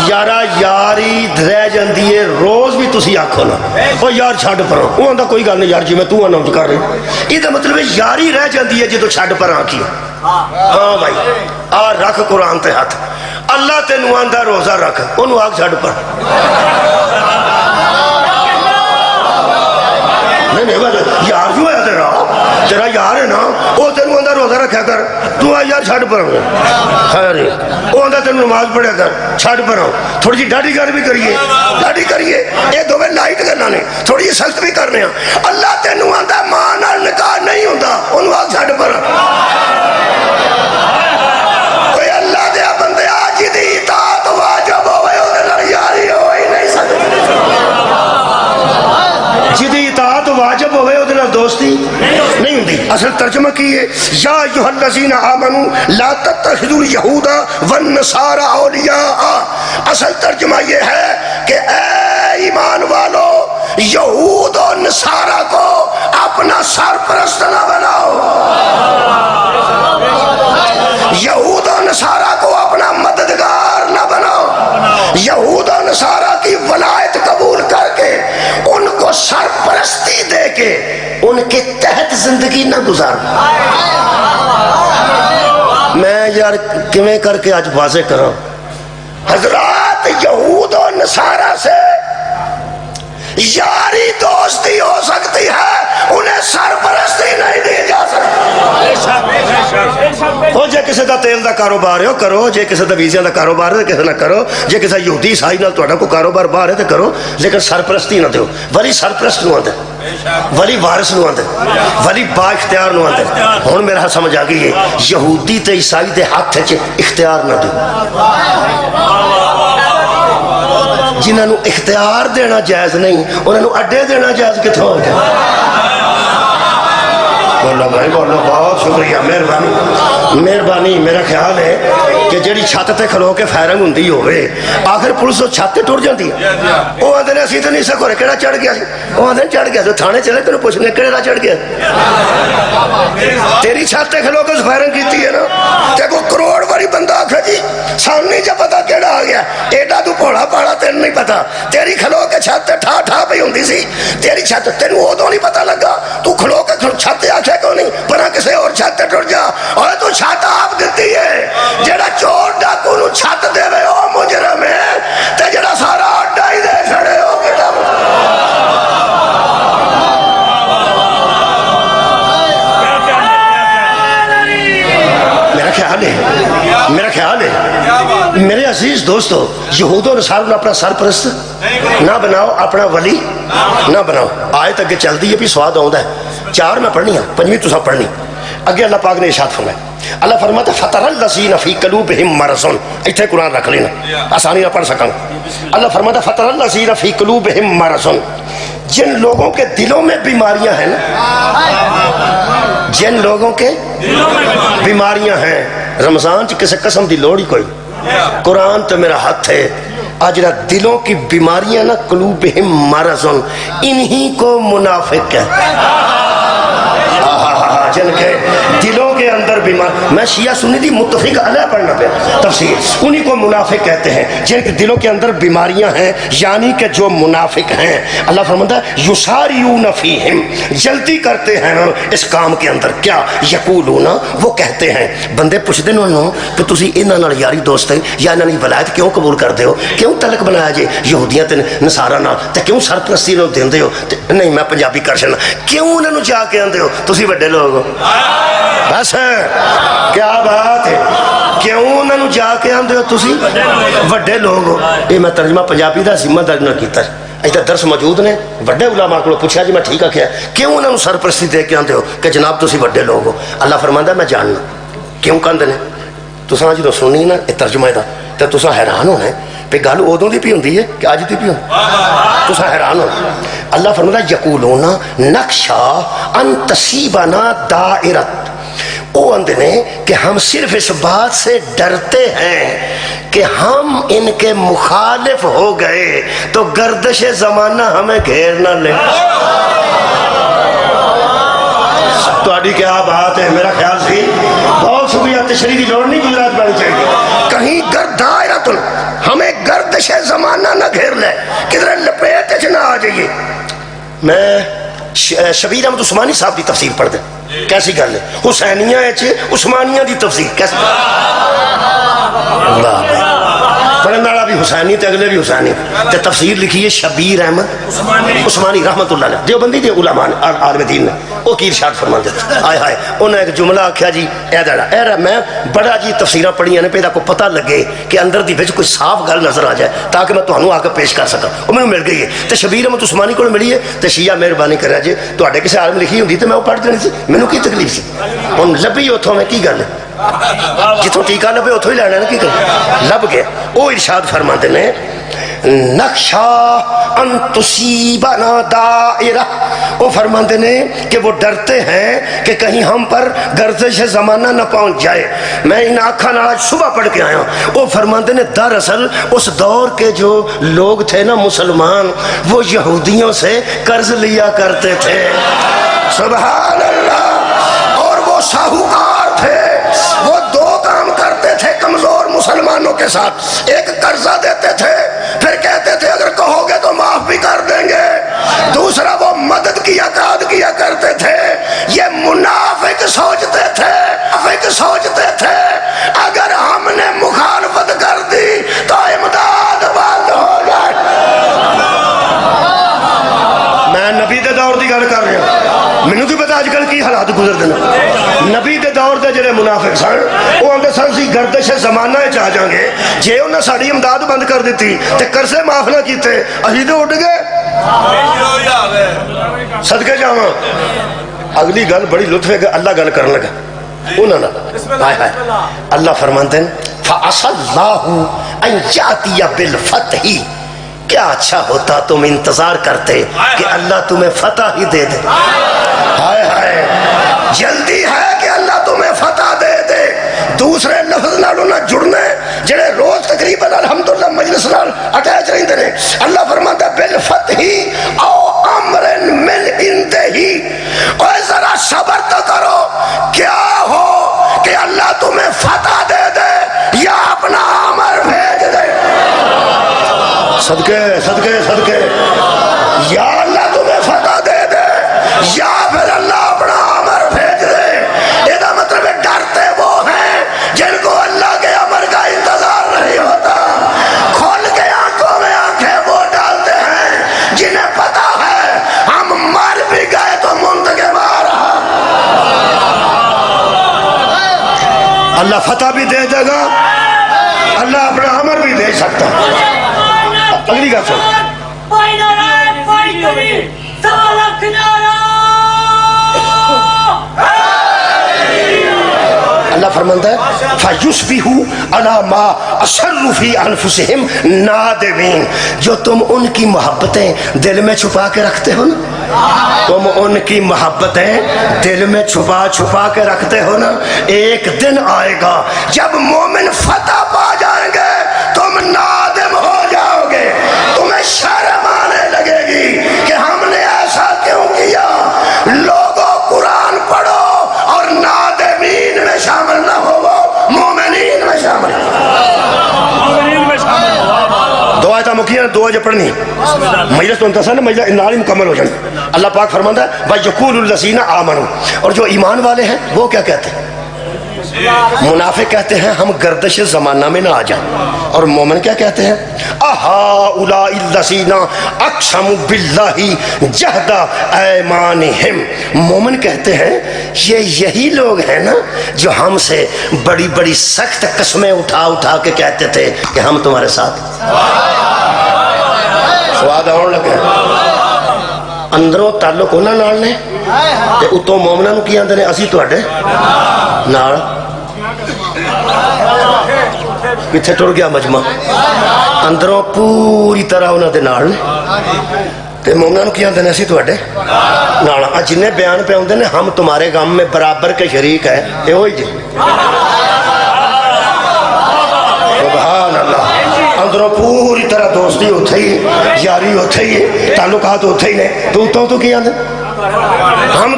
یارا یاری رہ جاندی ہے روز بھی تسی آکھو نا او یار چھڈ پر وہ آندا کوئی گل نہیں یار جی میں تو اناؤنس کر رہی یہ مطلب ہے یاری رہ جاندی ہے جدوں چھڈ پر آکھی ہاں بھائی آ رکھ قرآن تے ہاتھ اللہ تینوں آندا روزہ رکھ انہوں آگ چھڈ پر نہیں یار جو ہے تیرا یار ہے نا وہ تینوں آندا روزہ رکھا کر تو آ یار چھڈ پر خیر وہ آندا تینوں نماز پڑھیا کر چھڈ پر تھوڑی جی ڈاڈی گل بھی کریے یہ دوویں لائٹ گلاں نے تھوڑی جی سخت بھی کرنے ہیں اللہ تینوں آندا ماں نال نکاح نہیں ہوندا انہوں آگ چھڈ پر کوئی اللہ دے بندے آج دی اطاعت واجب ہوئے اودے نال یاری ہو ہی نہیں سکتی جدی اطاعت واجب ہوئے اودے نال دوستی نہیں ہوندی اصل ترجمہ کی ہے یا ایھا الذین آمنوا لا تتخذوا اليہود والنصارى اولیاء اصل ترجمہ یہ ہے کہ اے ایمان والو یہود و نصارہ کو اپنا سرپرست نہ بناؤ یہود و نصارہ کو اپنا مددگار نہ بناؤ یہود و نصارہ کی ولایت قبول کر کے ان کو سرپرستی دے کے ان کے تحت زندگی نہ گزار میں یار کیویں کر کے آج واضح کروں حضرات یہود و نصارہ سے یاری دوستی ہو سکتی ہے انہیں سرپرستی نہیں دی جا سکتی ہو جے کسی دا تیل دا کاروبار ہے کرو جے کسی دا ویزیاں دا کاروبار ہے کسی نہ کرو جے کسی یہودی عیسائی نال تہاڈا کوئی کاروبار باہر ہے تے کرو لیکن سرپرستی نہ دیو ولی سرپرست نو آندے ولی وارث نو آندے ولی با اختیار نو آندے ہن میرا سمجھ آ گئی ہے یہودی تے عیسائی دے ہاتھ وچ اختیار نہ دو جنہاں نو اختیار دینا جائز نہیں انہاں نو اڈے دینا جائز کتھوں ہو گیا بولو بھائی بولو بہت شکریہ مہربانی میرا خیال ہے کہ جیڑی چھت تے کھلو کے فائرنگ ہوندی ہوئے آخر پولیس وہ چھت تے ٹر جاندی وہ آندے نے اسی تے نہیں سکو کیڑا چڑھ گیا وہ آندے چڑھ گیا تو تھانے چلے تینوں پوچھنے کیڑا چڑھ گیا تیری چھت تے کھلو کے فائرنگ کیتی ہے نا تے کو کروڑ واری بندہ آکھے جی سامنے جا پتا کیڑا آ گیا ایڈا تو بھولا پاڑا تین نہیں پتا تیری کھلو کے چھت تے ٹھا ٹھا پئی ہوندی سی تیری چھت تینوں ادوں نہیں پتا لگا تو کھلو کے چھت تے آکھے کیوں نہیں بنا کسی اور چھت تے ٹر جا اور تو چھت آپ دیتی ہے جڑا چور ڈاکو نو چھت دے وے او مجرم ہے تے جڑا سارا اڈا ہی دے چھڑے ہو کیڑا میرا خیال ہے میرے عزیز دوستو یہود و نصارہ اپنا سرپرست نہ بناؤ اپنا ولی نہ بناؤ آیت اگے چل دی ہے بھی سواد آؤں ہے 4 میں پڑھنی ہے 5ویں تسا پڑھنی اگے اللہ پاک نے ارشاد فرمایا اللہ فرماتا فطر الذین فی قلوبہم مرض ایتھے قرآن رکھ لینا آسانی نہ پڑھ سکاں اللہ فرماتا فطر الذین فی قلوبہم مرض جن لوگوں کے دلوں میں بیماریاں ہیں جن لوگوں کے بیماریاں ہیں رمضان چ کسی قسم دی لوڑ ہی کوئی قرآن تو میرا ہاتھ ہے آجرہ دلوں کی بیماریاں نا قلوبہم مرض انہی کو منافق ہے جن کے دلوں کے اندر بیمار میں شیعہ سنی دی متفق علیہ پڑھنا پہ تفسیر انہی کو منافق کہتے ہیں جن کے دلوں کے اندر بیماریاں ہیں یعنی کہ جو منافق ہیں اللہ فرماتا ہے یساریون فیہم جلدی کرتے ہیں اس کام کے اندر کیا یقولون وہ کہتے ہیں بندے پوچھ دے انہوں کہ تسی انہاں نال یاری دوست ہیں یا انہاں دی ولایت کیوں قبول کر دے ہو کیوں تلک بنایا جے یہودیاں تے نصارہ نال تے کیوں سرپرستی نو دیندے ہو نہیں میں پنجابی کر چھڑنا کیوں انہاں نو جا کے آندے ہو تسی بڑے لوگ ہو بس کیا بات ہے کیوں انہوں نے جا کے آندے ہو تسی وڈے لوگ ہو یہ میں ترجمہ پنجابی دا ذمہ داری نہ کیتا ہے ایسا درس موجود نے وڈے علماء کو پوچھا جی میں ٹھیک آکھیا کیوں انہوں نے سرپرستی دے کے آندے ہو کہ جناب تسی وڈے لوگ ہو اللہ فرماندا میں جاننا کیوں کہندے نے تساں جدوں سنی نا یہ ترجمہ دا تے تساں حیران ہونا پہ گل ادوں دی پی ہوندی ہے کہ اج دی پی ہوندی تساں حیران ہونا اللہ فرماتا یقولون نخشا ان تصیبنا دائرۃ وہ اندے نے کہ ہم صرف اس بات سے ڈرتے ہیں کہ ہم ان کے مخالف ہو گئے تو گردش زمانہ ہمیں گھیر نہ لے تو آڈی کیا بات ہے میرا خیال سی بہت شکریہ تشریح کی لوڑ نہیں گجرات بڑھنی چاہیے کہیں گردائرۃ ہمیں گردش زمانہ نہ گھیر لے کدھر لپیٹ نہ آ جائیے میں شبیر احمد عثمانی صاحب دی تفسیر پڑھ دیں کیسی گل ہے حسینیہ عثمانیہ دی تفسیر کیسی اللہ پڑھنے والا بھی حسینی تے اگلے بھی حسینی تے تفسیر لکھی ہے شبیر احمد عثمانی رحمت اللہ علیہ دیوبندی دے علماء عالم دین نے وہ کی ارشاد فرمان دیتا آئے ہائے انہیں ایک جملہ آکھیا جی اے میں بڑا جی تفسیرہ پڑھی ہیں پیدا کو پتہ لگے کہ اندر دی وچ کوئی صاف گل نظر آ جائے تاکہ میں تانوں آ کے پیش کر سکاں وہ میں مل گئی ہے تے شبیر احمد عثمانی کو ملی ہے تے شیعہ مہربانی کریا جی تواڈے کسی عالم لکھی ہوندی تے میں وہ پڑھ دینی سی مینوں کی تکلیف سی ہن لبھی اوتھوں میں کی گل ہے جتوں ٹیکا لبے اتوں ہی لینا کی کریں لب گیا وہ ارشاد فرماتے ہیں نقشہ ان تصیبنا دائرہ وہ فرماتے ہیں کہ وہ ڈرتے ہیں کہ کہیں ہم پر گردش زمانہ نہ پہنچ جائے میں ان آنکھاں آج صبح پڑھ کے آیا وہ فرماتے ہیں دراصل اس دور کے جو لوگ تھے نا مسلمان وہ یہودیوں سے قرض لیا کرتے تھے سبحان اللہ اور وہ ساہوکار تھے وہ 2 کام کرتے تھے کمزور مسلمانوں کے ساتھ ایک قرضہ دیتے تھے پھر کہتے تھے اگر کہو گے تو معاف بھی کر دیں گے دوسرا وہ مدد کی اکاد کیا کرتے تھے یہ منافق سوچتے تھے اگر ہم نے مخالفت کر دی تو امداد بند ہو جائے میں نبی دے دور دی گل کر رہا ہوں مینوں تو پتا اج کل کی حالات گزر دینا نبی دے دور دے جڑے منافق سن وہ آندے سن سی گردش زمانہ وچ آ جاں گے جے انہاں ساڈی امداد بند کر دتی تے قرضے معاف نہ کیتے اسی تے اڈ گئے صدقے جاواں اگلی گل بڑی لطف ہے کہ اللہ گل کرنے لگا انہوں نے ہائے ہائے اللہ فرماتے ہیں فَعَسَى اللَّهُ أَن يَأْتِيَ بِالْفَتْحِ کیا اچھا ہوتا تم انتظار کرتے کہ اللہ تمہیں فتح ہی دے دے ہائے ہائے جلدی ہے کہ اللہ تمہیں فتح دے دے دوسرے لفظ نالوں نہ جڑنے جڑے روز تقریباً الحمدللہ مجلس نال اٹیچ رہندے نے اللہ فرماتا ہے بالفتح او امر من عنده اور ذرا صبر تو کرو کیا ہو کہ اللہ تمہیں فتح دے دے یا اپنا امر بھیج دے صدقے صدقے صدقے یا اللہ تمہیں فتح دے دے یا پھر اللہ اپنا امر بھیج دے یہ مطلب ہے ڈرتے وہ ہیں جن کو اللہ کے امر کا انتظار نہیں ہوتا کھول کے آنکھوں میں آنکھیں وہ ڈالتے ہیں جنہیں پتا ہے ہم مر بھی گئے تو منتظر مارا اللہ فتح بھی دے دے گا اللہ اپنا امر بھی دے سکتا اگلی گا سن اللہ فرماتا ہے فَيُصْبِحُوا عَلَى مَا أَسَرُّوا فِي أَنفُسِهِمْ نَادِمِينَ جو تم ان کی محبتیں دل میں چھپا کے رکھتے ہو نا تم ان کی محبتیں دل میں چھپا چھپا کے رکھتے ہو نا ایک دن آئے گا جب مومن فتح پا جائیں گے تم نادم ہو جاؤ گے تمہیں شرم آنے لگے گی کہ ہم نے ایسا کیوں کیا لوگوں قرآن پڑھو اور نادمین میں شامل نہ ہو وہ مومنین میں شامل دو آیتہ مکیہ دو آیتہ پڑھنی مجلس تو انتصار مجلس نالی مکمل ہو جائیں اللہ پاک فرماتا ہے وَيَقُولُ الَّذِينَ آمَنُوا اور جو ایمان والے ہیں وہ کیا کہتے ہیں منافق کہتے ہیں ہم گردش زمانہ میں نہ آ جائیں اور مومن کیا کہتے ہیں اَهَٰؤُلَاءِ الَّذِينَ أَقْسَمُوا بِاللَّهِ جَهْدَ أَيْمَانِهِمْ مومن کہتے ہیں یہ یہی لوگ ہیں نا جو ہم سے بڑی بڑی سخت قسمیں اٹھا اٹھا کے کہتے تھے کہ ہم تمہارے ساتھ سواد آن لگے اندروں تعلق ہونا نال نے تے اتوں مومناں نوں کی آندے نے اسی تواڈے نال کتھے ٹر گیا مجمع اندروں پوری طرح انہاں دے نال نے تے مومناں نوں کی آندے نے اسی تواڈے نال جنے بیان پہ ہوندے نے ہم تمہارے غم میں برابر کے شریک ہے اے ہوئی جی سبحان اللہ اندروں پوری طرح دوستی ہوتے ہی یاری ہوتے ہی تعلقات ہوتے ہی نے تو کیا دیں ہم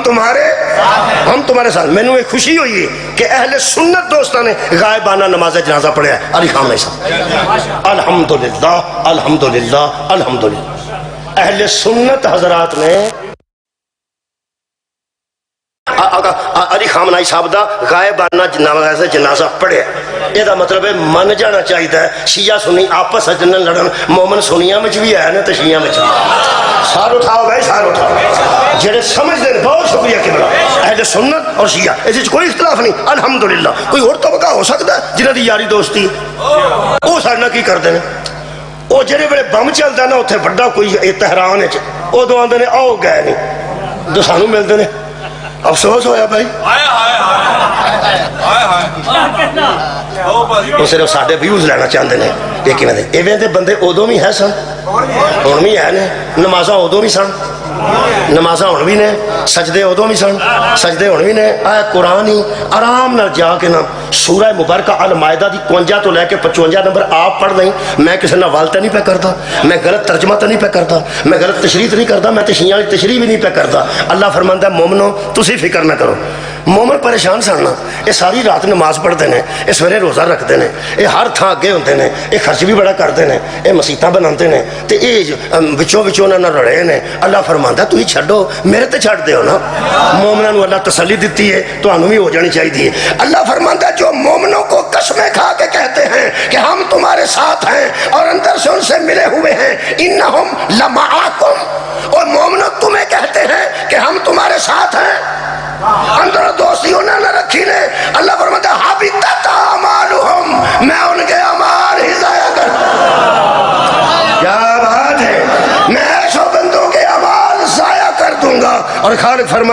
تمہارے ساتھ میں نے ایک خوشی ہوئی ہے کہ اہل سنت دوستان نے غائبانہ نماز جنازہ پڑھا ہے علی خان صاحب الحمدللہ الحمدللہ الحمدللہ اہل سنت حضرات نے علی خامنائی صاحب دا غائبانہ نماز جنازہ پڑھے یہ دا مطلب ہے من جانا چاہیے ہے شیعہ سنی آپس نہ لڑن مومن سنیاں میں بھی ہے نا تو شیعہ میں سار اٹھاؤ بھائی سار اٹھاؤ جڑے سمجھ دے بہت شکریہ قبلہ اہل سنت اور شیعہ اس کوئی اختلاف نہیں الحمدللہ کوئی اور طبقہ ہو سکتا ہے جنہاں دی یاری دوستی وہ سارنا کی کر دینے وہ جڑے بڑے بم چلتا نا اتنے بڑا کوئی تہران ہے وہ دو آدھے نے آؤ گئے نہیں تو سانو ملتے ہیں افسوس ہویا بھائی وہ صرف ساڑھے ویوز لینا چاہتے ہیں لیکن ایویں دے بندے ادو بھی ہے سن ہوں بھی ہے نمازاں ادو بھی سن نمازاں ہوں بھی نے سجدے ادو بھی سن سجدے ہوں بھی نے اے قرآن ہی آرام نال جا کے نا سورہ مبارکہ المائدہ دی 51 تو لے کے 55 نمبر آپ پڑھ دیں میں کسی نہ والتہ نہیں پہ کرتا میں غلط ترجمہ تو نہیں پہ کرتا میں غلط تشریح نہیں کرتا میں تشریح والی تشریح بھی نہیں پہ کرتا اللہ فرماندا ہے مومنو تسی فکر نہ کرو مومن پریشان سننا یہ ساری رات نماز پڑھتے ہیں یہ سویرے روزہ رکھتے ہیں یہ ہر تھان اگے ہوتے ہیں یہ خرچ بھی بڑا کرتے ہیں یہ مسیتاں بناتے ہیں تو یہ وچوں نہ رڑے ہیں اللہ فرماندا تھی چھڈو میرے تے چھڈ دیو نا مومنوں نوں اللہ تسلی دیتی ہے تانوں بھی ہو جانی چاہیے اللہ فرماندا جو مومنوں کو قسمیں کھا کے کہتے ہیں کہ ہم تمہارے ساتھ ہیں اور اندر سے ان سے ملے ہوئے ہیں انہم لمعاکم اور مومنوں تمہیں کہتے ہیں کہ ہم تمہارے ساتھ ہیں اندر دوستی انہوں نے رکھی نے اللہ فرماتا حبطت اعمالہم میں ان کے اعمال ہی ضائع کر کیا بات ہے میں ایسو بندوں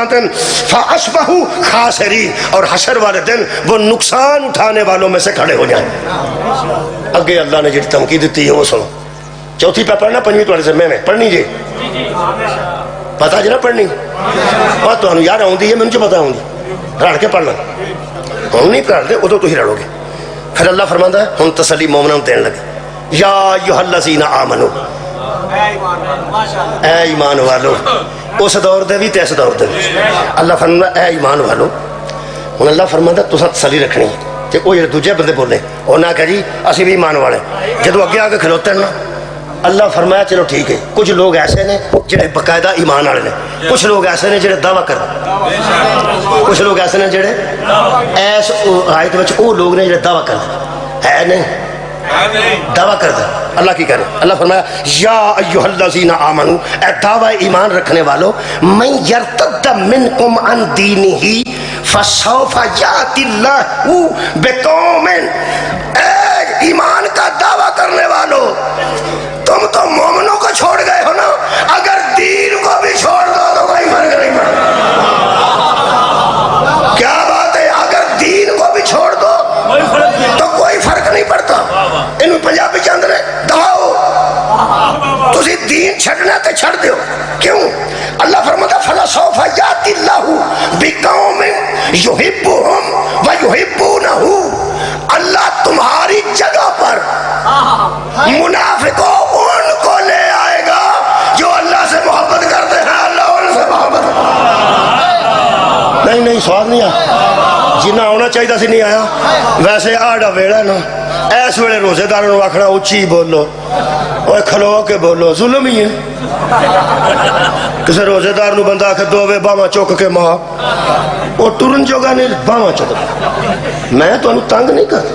فرماتے ہیں فَأَصْبَحُوا خَاسِرِينَ، اور حشر والے دن وہ نقصان اٹھانے والوں میں سے کھڑے ہو جائیں۔ اگے اللہ نے جڑی دھمکی دیتی ہے وہ سنو، چوتھی پہ پڑھنا، پنجویں تھوڑے ذمے میں پڑھنی جی، پتا جی نا پڑھنی اور تو یار آؤں ہے، مجھے پتا آؤں رڑ کے پڑھنا، ہوں نہیں پڑھ دے ادو تھی رڑو گے۔ پھر اللہ فرماتا ہے ہم تسلی مومنوں دین لگے، یا ایھا الذین آمنو، اے ایمان والو، اس دور دے بھی تے اس دور دے بھی اللہ فرماتا اے ایمان والو۔ ہوں اللہ فرماتا تساں تسلی رکھنی ہے کہ وہ جڑے دوجے بندے بولے وہ نہ کہ جی اسی بھی ایمان والے، جدو اگے آ کے کھلوتے ہیں نا اللہ فرمایا چلو ٹھیک ہے، کچھ لوگ ایسے نے جڑے باقاعدہ ایمان والے نے، کچھ لوگ ایسے نے جڑے دعویٰ کرتے، کچھ لوگ ایسے نے جڑے ایس آیت وچ وہ لوگ نے جڑے دعویٰ کرتے ہے نہیں، دعویٰ کرتے اللہ کی کرے۔ اللہ فرمایا یا ایھا الذین آمنو، اے دعویٰ ایمان رکھنے والو، من یرتد منکم عن دینہ فسوف یأتی اللہ بقوم، اے ایمان کا دعویٰ کرنے والو تم تو مومنوں کو چھوڑ گئے ہو نا، اگر دین کو بھی چھوڑ دو تو کوئی فرق نہیں پڑتا۔ کیا بات ہے، اگر دین کو بھی چھوڑ دو تو کوئی فرق نہیں پڑتا۔ انہوں پنجابی چند نے دہاؤ تسی دین چھڑنا تے چھڑ دیو، کیوں؟ اللہ فرماتا فَلَسَوْفَ يَأْتِي اللَّهُ بِقَوْمٍ يُحِبُّهُمْ وَيُحِبُّونَهُ، اللہ تمہاری جگہ پر منافقوں ان کو لے آئے گا جو اللہ سے محبت کرتے ہیں، اللہ ان سے محبت نہیں سوال نہیں آیا، جنہ آنا چاہیے سی نہیں آیا۔ ویسے آڈا ویڑا نا ایس ویڑے روزے داروں آکھنا اچھی بولو، اور کھلو کے بولو، ظلم ہی ہے۔ کسی روزے دار نو بندہ آکھے دو وے باواں چک کے ماں، وہ ٹرن جوگا نہیں باواں چک۔ میں تو انہوں تنگ نہیں کرتا،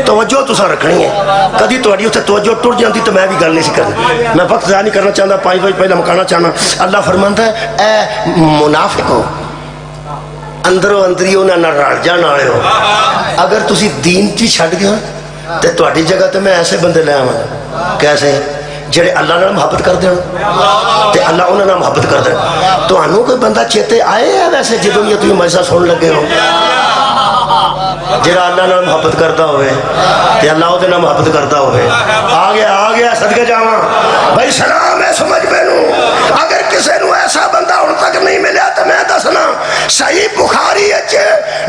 توجہ تسا رکھنی ہے، کدی تہاڈی اتنے توجہ ٹر جاندی تو میں بھی گل نہیں سی کرنی۔ میں وقت ضائع نہیں کرنا چاہتا، 5 بجے پہلے مکانا چاہنا۔ اللہ فرماندا ہے اے منافقو، اندروں اندری انہاں نال رل جان والے ہو، اگر تسی دین چ چھڈ گئے تے تہاڈی جگہ تے میں ایسے بندے لے آواں، کیسے جڑے اللہ نال محبت کر دین تے اللہ انہاں نال محبت کر دین۔ تانوں کوئی بندہ چیتے آئے ہے ویسے جدوں یہ تسی مجلساں سن لگے ہو، جڑا اللہ نال محبت کرتا ہوئے تے اللہ دے نال محبت کرتا ہوئے؟ آ گیا صدقے جاواں بھائی سلام ہے سمجھ مینوں۔ اگر کسے نو ایسا بندہ ہن تک نہیں ملیا تو میں دسنا صحیح بخاری وچ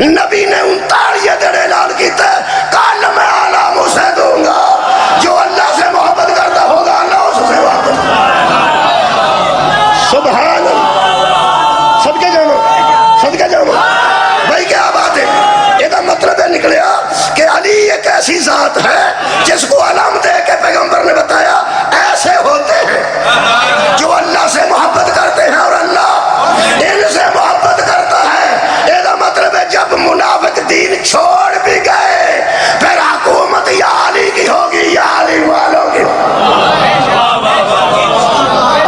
نبی نے 39 دن اعلان کیتا ہے کل میں عالم اسے دوں گا جو اللہ سے محبت کرتا ہوگا، اللہ اس سے محبت کرتا۔ سبحان اللہ، صدقے جاواں بھائی کیا بات ہے۔ یہ مطلب ہے نکلیا کہ علی ایک ایسی ذات ہے جس کو علم دے کے پیغمبر نے بتایا ایسے ہوتے ہیں جو اللہ سے محبت کرتے ہیں اور اللہ ان سے محبت کرتا ہے۔ یہ مطلب ہے جب منافق دین چھوڑ بھی گئے پھر حکومت یا علی کی ہوگی یا علی والوں کی۔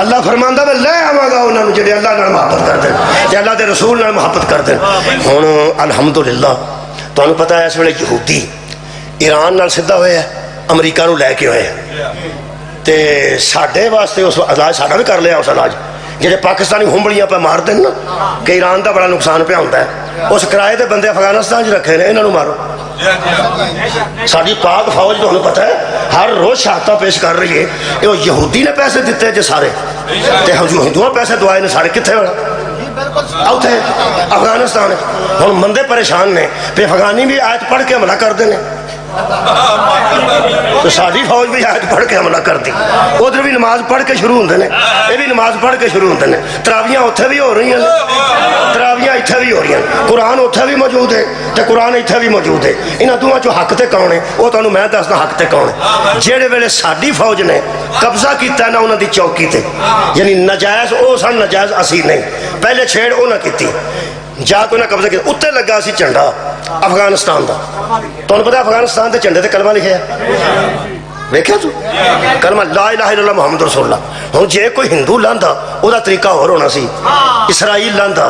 اللہ فرماندا میں لے آواں گا انہاں نوں جڑے اللہ نال محبت کرتے ہیں تے اللہ دے رسول نال محبت کرتے ہیں۔ ہن الحمدللہ تانوں پتہ ہے اس ویلے یہودی ایران نال سیدھا ہوئے ہے، امریکہ نو لے کے ہوئے تے ساڈے واسطے اس علاج ساڈا بھی کر لیا اس علاج جڑے پاکستانی ہنبڑیاں پہ مار دین نا کہ ایران دا بڑا نقصان پہ ہوندا ہے، اس کرائے دے بندے افغانستان چ رکھے نے، انہاں نوں مارو۔ ساری پاک فوج تانوں پتہ ہے ہر روز شہادتاں پیش کر رہی ہے۔ یہ یہودی نے پیسے دیتے جے سارے تے ہندوؤں پیسے دعائے نے سارے کتنے ہونا اوتھے افغانستان۔ ہن بندے پریشان نے پہ افغانی بھی آیت پڑھ کے حملہ کر دینے تو ساری فوج بھی آیت پڑھ کے حملہ کر دی، ادھر بھی نماز پڑھ کے شروع ہوندے نے، یہ بھی نماز پڑھ کے شروع ہوندے نے۔ تراویاں اتھے بھی ہو رہی ہیں، تراویاں اتھے بھی ہو رہی ہیں، قرآن اتھے بھی موجود ہے تے قرآن اتھے بھی موجود ہے۔ انہاں دوواں چوں حق تے کون ہے وہ تانوں میں دسدا حق تے کون ہے۔ جہڑے ویلے ساری فوج نے قبضہ کیتا نا انہاں دی چوکی تے، یعنی نجائز او سن، نجائز اسی نہیں، پہلے چھیڑ انہاں کیتی، جا کے انہیں قبضہ کیا، اتنے لگا سی جھنڈا افغانستان دا۔ تمہیں پتا افغانستان دے جھنڈے تے کلمہ لکھے ہے، ویکھیا تو کلمہ لا الہ الا اللہ محمد رسول اللہ۔ ہوں جے کوئی ہندو لاندا او دا طریقہ ہور ہونا سی، اسرائیل لاندا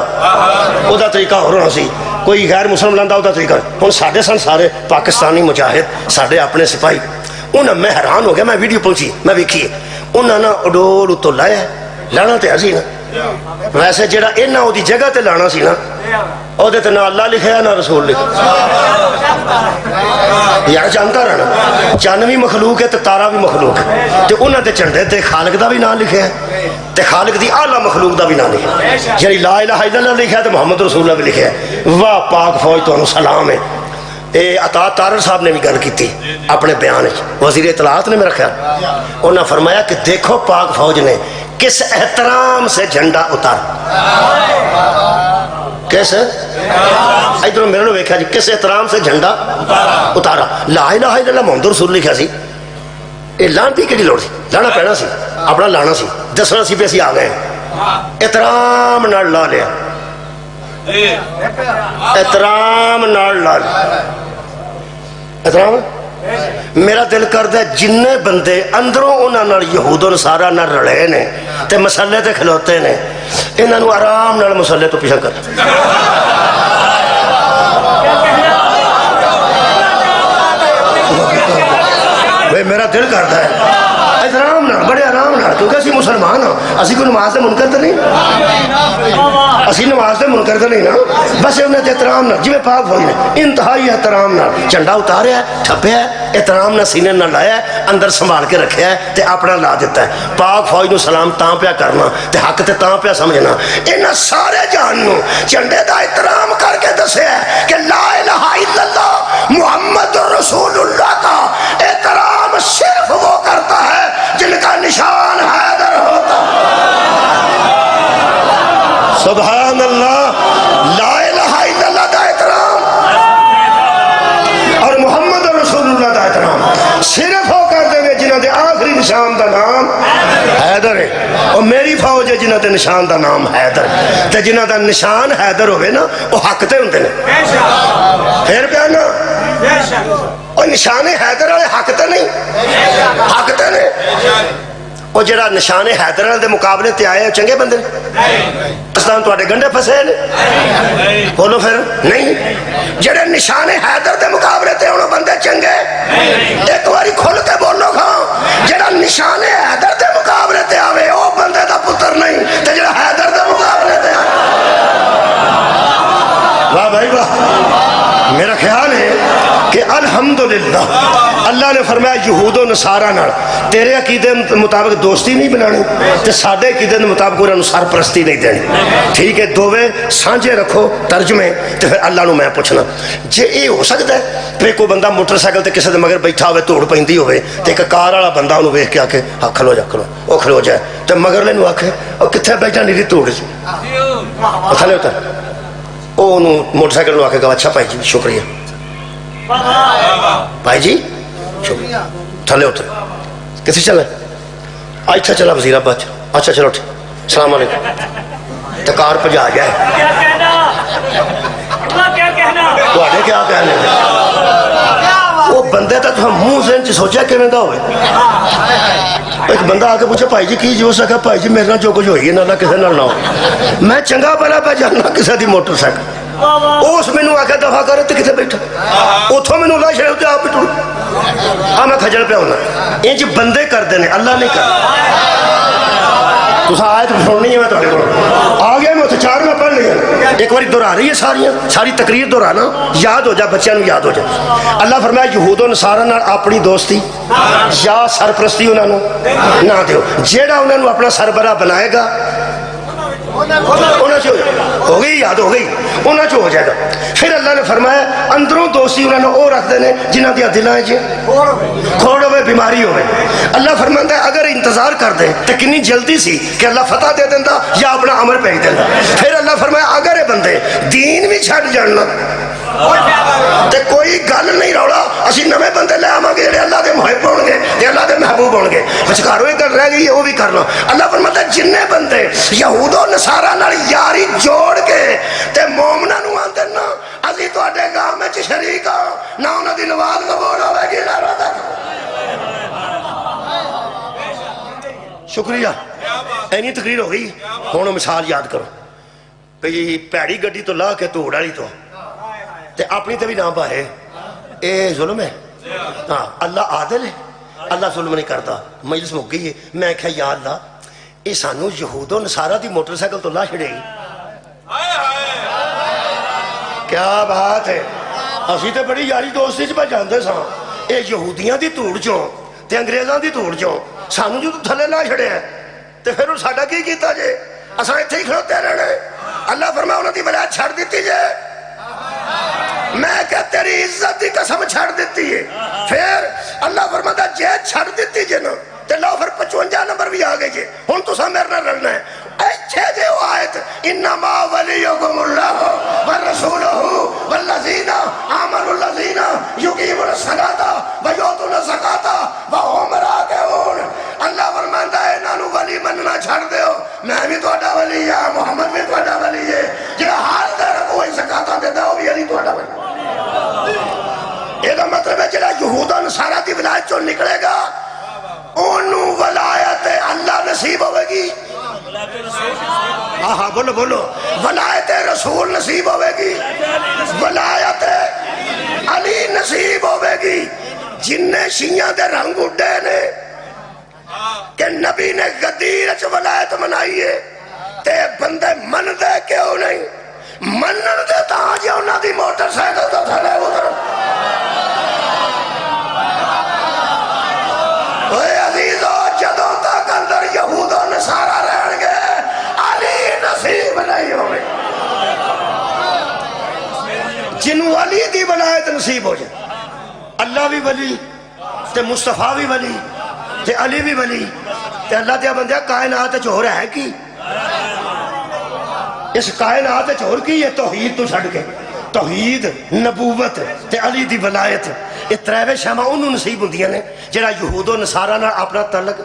او دا طریقہ ہور ہونا سی، کوئی غیر مسلم لاندا او دا طریقہ۔ ہوں ساڈے سن سارے پاکستانی مجاہد، ساڈے اپنے سپاہی، انہاں میں حیران ہو گیا، میں ویڈیو پہنچی میں ویکھی، انہاں نا اڈول اتوں لایا لانا تے اسی نا ویسے جڑا انہاں او دی جگہ تے لانا سی نا او دے تے نہ اللہ لکھیا نہ رسول لکھیا یار جانتا رہنا چند بھی مخلوق ہے تے تارا بھی مخلوق ہے تے انہاں دے جھنڈے تے خالق دا بھی نام لکھیا ہے تے خالق دی اعلیٰ مخلوق دا بھی نام لکھیا ہے جڑی لا الہ الا اللہ لکھیا ہے تے محمد رسول اللہ بھی لکھیا ہے واہ پاک فوج تانوں سلام ہے اے عطا تارر صاحب نے بھی گل کی اپنے بیان وزیر اطلاعات نے میرا خیال انہوں نے فرمایا کہ دیکھو پاک فوج نے کس احترام سے جھنڈا اتارا کیسے ادھر میرے نے دیکھا جی کس احترام سے جھنڈا اتارا لا الہ الا اللہ محمد رسول لکھا سی یہ لان دی کیڑی لوڑ سی لانا پینا سی اپنا لانا سی دسنا سی پہ اسی آ گئے احترام نال لا لیا احترام نال لا لیا احترام میرا دل کردا ہے جننے بندے اندروں انہاں نال یہود و نصارا نال رلے نے تے مسلے تے کھلوتے نے انہاں نو آرام نال مسلے تو پیچھے کر میرا دل کرتا ہے آرام نہ بڑے آرام نہ کیونکہ اسی مسلمان ہاں اسی کوئی نماز دے منکر تے نہیں اسی نماز دے منکر تے نہیں نا بس انہیں تے احترام نہ جویں پاک فوج نے انتہائی احترام نہ جھنڈا اتاریا ہے ٹھپیا ہے احترام نہ سینے نہ لایا ہے اندر سنبھال کے رکھیا ہے تے اپنا لا دیتا ہے پاک فوج نو سلام تاں پیا کرنا تے حق تے تاں پیا سمجھنا انہاں سارے جہان نو جھنڈے دا احترام کر کے دسیا ہے کہ لا الہ الا اللہ محمد رسول اللہ کا احترام صرف وہ کرتا ہے جن کا نشان حیدر ہوتا سبحان اللہ لا الہ الا اللہ دا احترام اور محمد رسول اللہ دا احترام صرف وہ کر دیں گے جنہوں دے آخری نشان دا نام حیدر ہے اور میری فوج ہے جنہوں دے نشان دا نام حیدر تے جنہوں دا نشان حیدر ہوئے نا وہ حق تے ہوندے نے پھر پیا نا اور نشان حیدر والے حق تے نہیں حق تے نہیں اور جڑا نشان حیدر والے دے مقابلے تے آئے چنگے بندے پاکستان تواڈے گنڈے پھسے نے بولو پھر نہیں جڑے نشان حیدر دے مقابلے تے انہوں بندے چنگے ایک باری کھل کے بولو کھاؤ جڑا نشان حیدر دے مقابلے تے آوے او بندے دا پتر نہیں تے جڑا حیدر دے مقابلے تے آوے واہ بھائی واہ میرا خیال ہے کہ الحمدللہ اللہ نے فرمایا یہود و نصارہ نال تیرے عقیدے مطابق دوستی نہیں بنانی تے ساڈے عقیدے مطابق انہاں نوں سرپرستی نہیں دینی ٹھیک ہے دوویں سانجھے رکھو ترجمے تے پھر اللہ نوں میں پوچھنا جے اے ہو سکدا ہے تے کوئی بندہ موٹر سائیکل تے کسے دے مگر بیٹھا ہوئے توڑ پیندی ہوئے تے ایک کار والا بندہ انہوں ویکھ کے آکھے ہاں کھلو جا کھلو او کھلو جائے تے مگرلے نوں آکھے او کتھے بیٹھا نیری توڑ سی او تھلے اتر او انہوں موٹر سائیکل نوں آکھے گا اچھا بھائی جی شکریہ بھائی جی شکریہ تھلے اتر کسی چلے اچھا چلا وزیر آباد اچھا چلو ٹھیک السلام علیکم تو کار پہ جا گیا تواڈے کیا کہنے وہ بندے تک ہم منہ ذہن چ سوچا کیویں دا ہوئے ایک بندہ آ کے پوچھا بھائی جی کی جو سکا بھائی جی میرے نال جو کچھ ہوئی ہے نہ کسی نال نہ ہو میں چنگا بھلا پہ جانا کسی دی موٹر سائیکل اس مینوں آ کے دفاع کرے تو کتنے بیٹھا اتوں مینوں لا چڑے تو آپ ٹوٹ ہاں میں کھجل پہ ہونا انج بندے کرتے ہیں اللہ نہیں کرتا تسا آیت سننی ہے میں تھوڑے کو آ گیا میں چار میں پڑھ لیا ایک بار دہرا رہی ہے ساری تقریر دہرانا یاد ہو جائے بچوں کو یاد ہو جائے اللہ فرمایا یہود و نصارا نال اپنی دوستی یا سرپرستی انہوں نے نہ دیو جیڑا انہوں نے اپنا سربراہ بنائے گا ہو گئی یاد ہو گئی انہوں چ ہو جائے گا پھر اللہ نے فرمایا اندروں دوستی انہوں نے وہ رکھتے ہیں جنہ دیا دلائیں جی کھوڑ ہوئے بیماری ہوئے اللہ فرماتا ہے اگر انتظار کر دیں تو کنی جلدی سی کہ اللہ فتح دے دینا یا اپنا عمر بھیج دینا پھر اللہ فرمایا اگر یہ بندے دین بھی چھڑ جاننا تے کوئی گل نہیں رولا اسی نویں بندے لے آواں گے جڑے اللہ دے محب ہون گے تے اللہ دے محبوب ہون گے وچکاروں ایک گل رہ گئی ہے وہ بھی کرنا اللہ فرماتا ہے جننے بندے یہود و نصارا نال یاری جوڑ کے تے مومناں نوں آندے نا اسی تواڈے گاں وچ شریک ہاں نہ انہاں دی نماز قبول ہوے گی نہ روزہ شکریہ اینی تقریر ہو گئی ہن مثال یاد کرو کہ پیڑی گڈی تو لا کے توڑ والی تو تے اپنی تے بھی نہ پائے اے ظلم ہے ہاں اللہ عادل ہے اللہ ظلم نہیں کرتا مجلس مک گئی ہے میں کہا یا اللہ یہ سانو یہود و نصارہ دی موٹر سائیکل تو لا چھڑے گی. کیا بات ہے. اسی تے بڑی یاری دوستی چ جاندے ساں. اے یہودیاں دی دھوڑ چوں تے انگریزاں دی دھوڑ چوں سانو جو تھلے لا چھڑیا تے پھر وہ ساڈا کی کیتا جے؟ اساں ایتھے ہی کھڑوتے رہنا. اللہ فرمایا انہاں دی ولایت چھڑ دتی جے. میں کہ تیری عزت دی قسم چھڑ دیتی ہے. پھر اللہ فرماتا جے چھڑ دیتی جے نا تے لو پھر 55 نمبر بھی آگے جے. ہن تساں میرے نال لڑنا ہے. ایتھے جے وہ آیت انما ولیکم اللہ ورسولہ والذین آمنوا الذین یقیمون الصلاۃ ویؤتون الزکاۃ وہم راکعون. اللہ فرماندا ہے انہاں نوں ولی مننا چھڑ دیو. میں بھی تہاڈا ولی ہاں, محمد بھی تہاڈا ولی ہے. جڑا حال تے رکھو زکاتاں دیندا او بھی علی تہاڈا ولی. یہ مطلب ہے جڑا یہود و نصارہ دی ولایت چوں نکلے گا انہوں ولایت اللہ نصیب ہوئے گی. ہاں بولو بولو. ولایت رسول نصیب ہوئے گی, ولایت علی نصیب ہوئے گی. جن نے شیعہ دے رنگ اڈے نے کہ نبی نے غدیر چ ولایت منائی ہے تے بندے من دے کیوں نہیں منن دے تاں جے انہاں دی موٹر سائیکل تو تھلے اتر. اے عزیزو جدوں تک اندر یہود و نصارہ رہن گے علی نصیب نہیں ہوئے. جنوں علی دی ولایت نصیب ہو جائے, اللہ بھی ولی تے مصطفیٰ بھی ولی تے علی بھی ولی تے اللہ دیا بندیا کائنات چور ہے کی؟ اس کائنات چور کی یہ توحید تو چھڑ کے توحید نبوت تے علی دی ولایت یہ تریوے شامہ انہوں نصیب ہوندیاں نے جڑا یہود و نصارہ نہ اپنا تعلق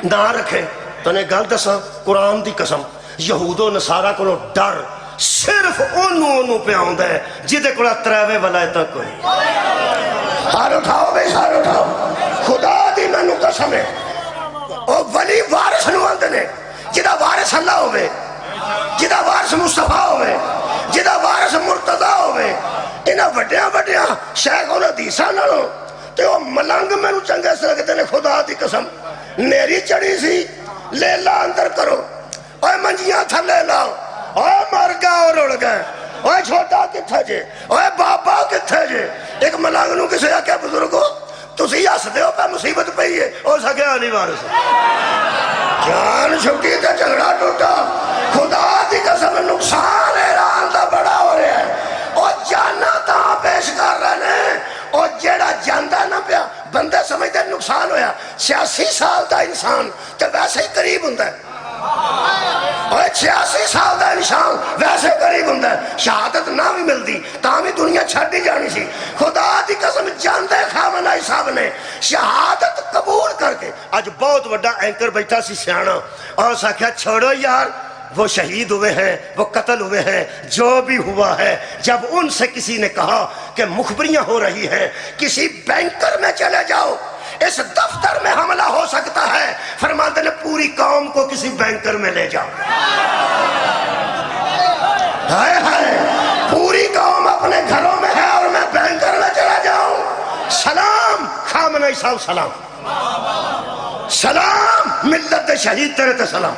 نہ رکھے. تو نے گل دساں قرآن دی قسم یہود و نصارہ کو ڈر صرف انہوں پہ آؤں ہے جدے کو تریوے ولایتاں کوئی. ہار اٹھاؤ بے ہار اٹھاؤ. خدا دی مینوں قسم ہے او ولی وارث نو آندے نے جدا وارث اللہ ہوئے, جدا وارث مصطفیٰ ہوئے, جدا وارث مرتضیٰ ہوئے. انہاں وڈیاں وڈیاں شیخ اور حدیثاں نالوں تے او ملنگ مینوں چنگے سے لگتے نے. خدا دی قسم میری چڑی سی لے لا اندر کرو, اوے منجیاں تھلے لاؤ, اوے مر گیا اور اڑ گئے, اوے چھوٹا کتھے جے, اوے بابا کتھے جے. ایک ملنگ نو کسے آ کے بزرگو تسی ہس دیو پہ مصیبت پئی ہے, او سکیا نہیں وارث. جان چھٹی تے جھگڑا ٹوٹا. خدا دی قسم نقصان ایران دا بڑا ہو رہا ہے. او جانا تاں پیش کر رہے ہیں او جیڑا جاندہ نہ پیا بندے سمجھتے نقصان ہویا. 86 سال دا انسان تے ویسے ہی قریب ہوندا ہے. اور 86 سال دا انسان ویسے قریب ہوندا ہے. شہادت نہ بھی ملتی تاں بھی دنیا چھڈ ہی جانی سی. خدا دی قسم جاندے خامنہ علی صاحب نے شہادت قبول کر کے اج بہت بڑا اینکر بیٹھا سی سیاںا اور ساکھیا چھوڑو یار وہ شہید ہوئے ہیں, وہ قتل ہوئے ہیں, جو بھی ہوا ہے. جب ان سے کسی نے کہا کہ مخبریاں ہو رہی ہیں کسی بینکر میں چلے جاؤ اس دفتر میں حملہ ہو سکتا ہے, فرماتے نے پوری قوم کو کسی بینکر میں لے جاؤ. ہائے ہائے پوری قوم اپنے گھروں میں ہے اور میں بینکر میں چلا جاؤں. سلام خامنہ صاحب, سلام سلام ملت شہید تیرے تے سلام.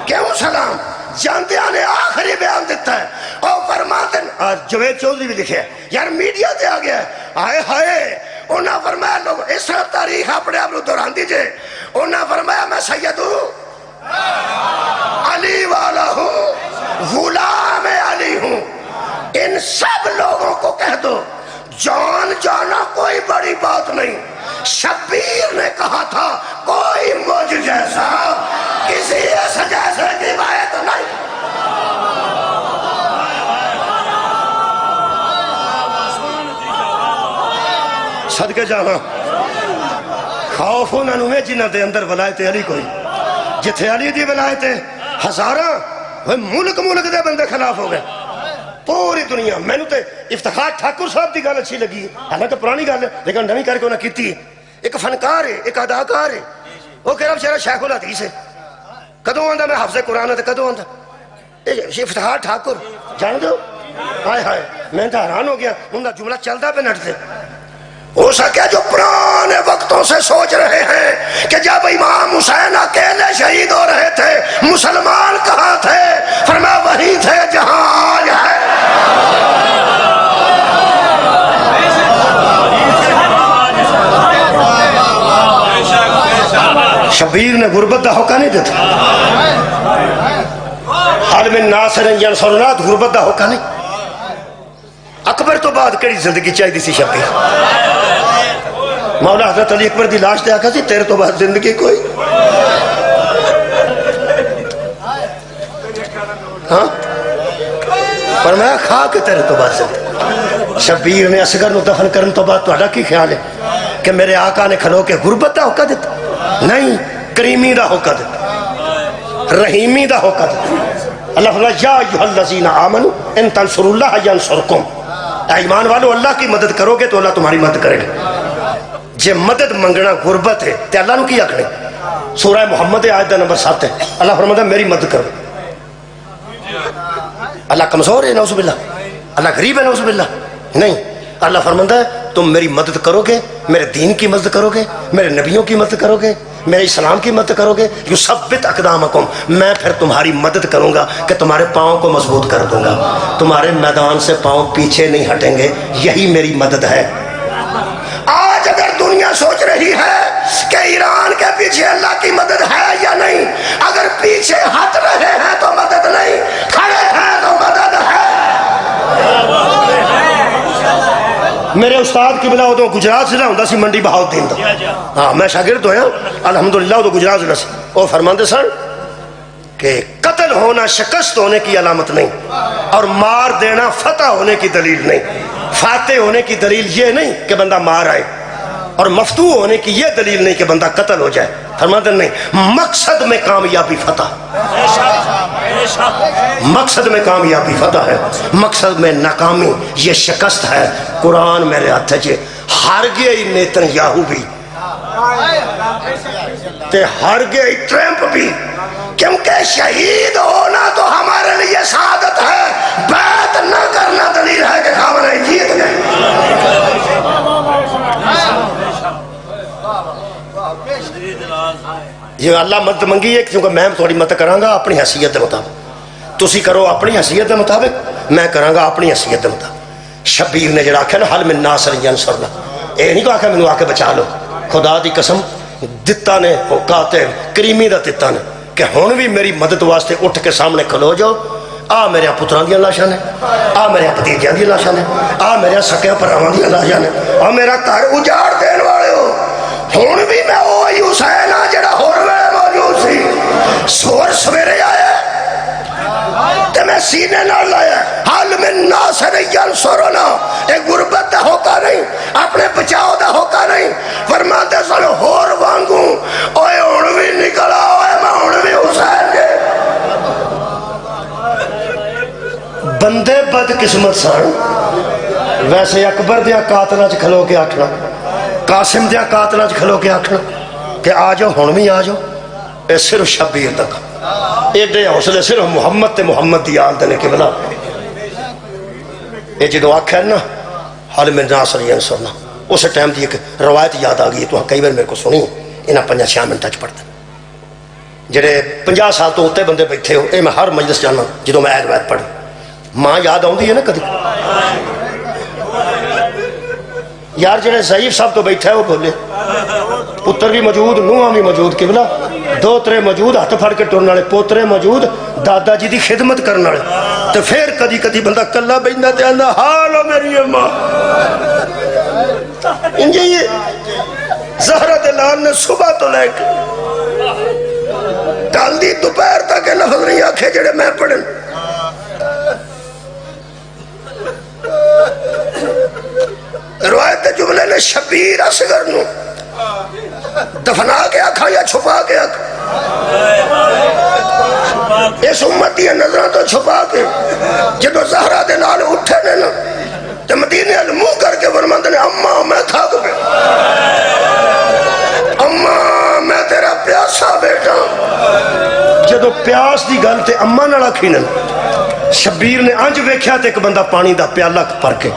کیوں سلام؟ جاندیاں نے آخری بیان دیتا ہے اور فرماتے ہیں جوید چودھری بھی لکھے یار میڈیا تے آ گیا ہے. آئے ہائے انہاں فرمایا لوگ اس طرح تاریخ اپنے آپ دوران دیجئے. انہاں فرمایا میں سید ہوں, علی والا ہوں, غلام علی ہوں. ان سب لوگوں کو کہہ دو جان جانا کوئی بڑی بات نہیں. شبیر نے کہا تھا کوئی مجھ جیسا کسی ایسا جیسے کی بات نہیں. صدقے جانا خوف انہوں نے جنہ دے اندر ولایت علی کوئی. جتھے علی دی ولایت ہزاراں ملک ملک دے بندے خلاف ہو گئے پوری دنیا. میں نے تے افتخار ٹھاکر صاحب دی گل اچھی لگی, حالانکہ پرانی گل ہے لیکن نویں کر کے انہیں کیتی. ایک فنکار ہے, ایک اداکار ہے, وہ کہہ رہا بیچارہ شیخ الحدیث ہے. کدوں آندا میں حافظ قرآن ہے تے کدوں آندا افتخار ٹھاکر جان دو. ہائے ہائے میں تو حیران ہو گیا, ان کا جملہ چلتا پہ نٹ سے. ہو سکے جو پرانے وقتوں سے سوچ رہے ہیں کہ جب امام حسین اکیلے شہید ہو رہے تھے مسلمان کہاں تھے، فرمایا وہیں تھے جہاں آج ہے۔ شبیر نے غربت دا ہوکا نہیں دیتا، حال من ناصر ینصر اللہ، غربت دا ہوکا نہیں۔ اکبر تو بعد کڑی زندگی چاہی دی سی شبیر، مولا حضرت علی اکبر دی لاش دے آکھا سی تیرے تو بعد زندگی کوئی، ہاں فرمایا کھا کے تیرے تو بعد زندگی۔ شبیر نے اصغر نو دفن کرن تو بعد تہاڈا کی خیال ہے کہ میرے آقا نے کھلو کے غربت دا ہوکا دیتا؟ نہیں، کریمی دا ہوکا دیتا، رحیمی دا ہوکا دیتا۔ اللہ فرمایا یا ایھا الذین آمنوا ان تنصروا اللہ ینصرکم، اے ایمان والو اللہ کی مدد کرو گے تو اللہ تمہاری مدد کرے گا۔ جے مدد منگنا غربت ہے تے اللہ نو کی آکھنے؟ سورہ محمد آیت نمبر 7 ہے، اللہ فرماتا ہے میری مدد کرو۔ اللہ کمزور ہے نعوذ باللہ، اللہ غریب ہے نعوذ باللہ، نہیں، اللہ فرماتا ہے تم میری مدد کرو گے، میرے دین کی مدد کرو گے، میرے نبیوں کی مدد کرو گے، میرے اسلام کی مدد کرو گے، یثبت اقدامکم، میں پھر تمہاری مدد کروں گا کہ تمہارے پاؤں کو مضبوط کر دوں گا، تمہارے میدان سے پاؤں پیچھے نہیں ہٹیں گے، یہی میری مدد ہے۔ آج اگر دنیا سوچ رہی ہے کہ ایران کے پیچھے اللہ کی مدد ہے یا نہیں، اگر پیچھے ہٹ رہے ہیں تو مدد نہیں، کھڑے ہیں تو مدد ہے۔ میرے استاد کی بلا ادو گجرات ضلع ہوں سی منڈی بہاؤدین دا، ہاں میں شاگرد ہویا الحمدللہ ادو گجرات ضلع سے، وہ فرماندے سن کہ قتل ہونا شکست ہونے کی علامت نہیں، اور مار دینا فتح ہونے کی دلیل نہیں۔ فاتح ہونے کی دلیل یہ نہیں کہ بندہ مار آئے، اور مفتوح ہونے کی یہ دلیل نہیں کہ بندہ قتل ہو جائے۔ فرماتے نہیں، مقصد میں کامیابی فتح، مقصد میں کامیابی فتح ہے، مقصد میں ناکامی یہ شکست ہے۔ قرآن میرے ہاتھ ہے ہر گئے نیتن یاہو بھی تے ہر گئے ٹرمپ بھی، کیونکہ شہید ہونا تو ہمارے لیے سعادت ہے، بیعت نہ کرنا دلیل ہے کہ خامنہ جیت گئے۔ یہ اللہ مدد منگی ہے کیونکہ میں تھوڑی مدد کراں گا اپنی حیثیت دے مطابق، تسی کرو اپنی حیثیت دے مطابق، میں کراں گا اپنی حیثیت دے مطابق۔ شبیر نے جڑا آکھا نا حل من ناصر ینصرنا، اے نہیں کو آکھا مینوں آ کے بچا لو، خدا دی قسم دتا نے ہوکاتے کریمی دا دتا نے کہ ہن بھی میری مدد واسطے اٹھ کے سامنے کھلو جاؤ۔ آ میرے پتراں دی لاشاں نے، آ میرے بھتیجیاں دی لاشاں نے، آ میرے سکیاں بھراواں دی لاشاں نے، آ میرا گھر اجاڑ دین والے ہو، ہن بھی میں وہی حسین ہاں جڑا ہور ویلے موجود سی۔ سور سویرے آیا تے میں سینے نال لایا، حل من ناصر ینصرنا، ایک غربت دا ہوکا نہیں، اپنے بچاؤ دا ہوکا نہیں۔ فرماتے سن ہور وانگوں اوے ہن بھی نکلا ہوئے میں ہن بھی حسین دے۔ بندے بد قسمت سن، ویسے اکبر دیا قاتلاں چ کھلو کے آکھنا، قاسم دیا قاتلاں چ کھلو کے آکھنا کہ آ جاؤ ہن بھی آ جاؤ، اے صرف شبیر تک ایڈے حوصلے صرف محمد تے محمد دی آل دے کے بلا۔ اے جدو آکھا ہے نا حل من ناصر ینصرنا، اس ٹائم دی ایک روایت یاد آ گئی تو کئی بار میرے کو سنی، انہاں 5-6 منٹاں چ پڑھتا جڑے 50 سال تو اتے بندے بیٹھے ہو، اے میں ہر مجلس جانا جدو میں اے روایت پڑھ، ماں یاد آؤندی ہے نا کدی یار، جڑے ضعیف صاحب تو بیٹھا ہے وہ بولے، پتر بھی موجود، نوہاں بھی موجود، قبلہ دو ترے موجود، ہاتھ پھڑ کے ٹرن والے، پوترے موجود، دادا جی دی خدمت کرنے والے، تو پھر کدی کدی بندہ کلا بیندا تے آندا حالو میری اماں انجی یہ زہرہ دلال نے صبح تو لے کے ڈال دی دوپہر تک لفظ نہیں آکھے جڑے میں پڑھن۔ روایت جملے نے شبیر اصغر نو دفنا کے آکھا یا چھپا کے آکھا، اس امتی نظروں تو چھپا کے جدو زہرہ دے نال اٹھے نے نا تے مدینے المو کر کے فرماندے نے اماں میں تھک پہ، اماں میں تیرا پیاسا بیٹا۔ جدو پیاس دی گل تے اماں نال آکھی نے، شبیر نے انج ویکھیا تے ایک بندہ پانی دا پیالہ پر کے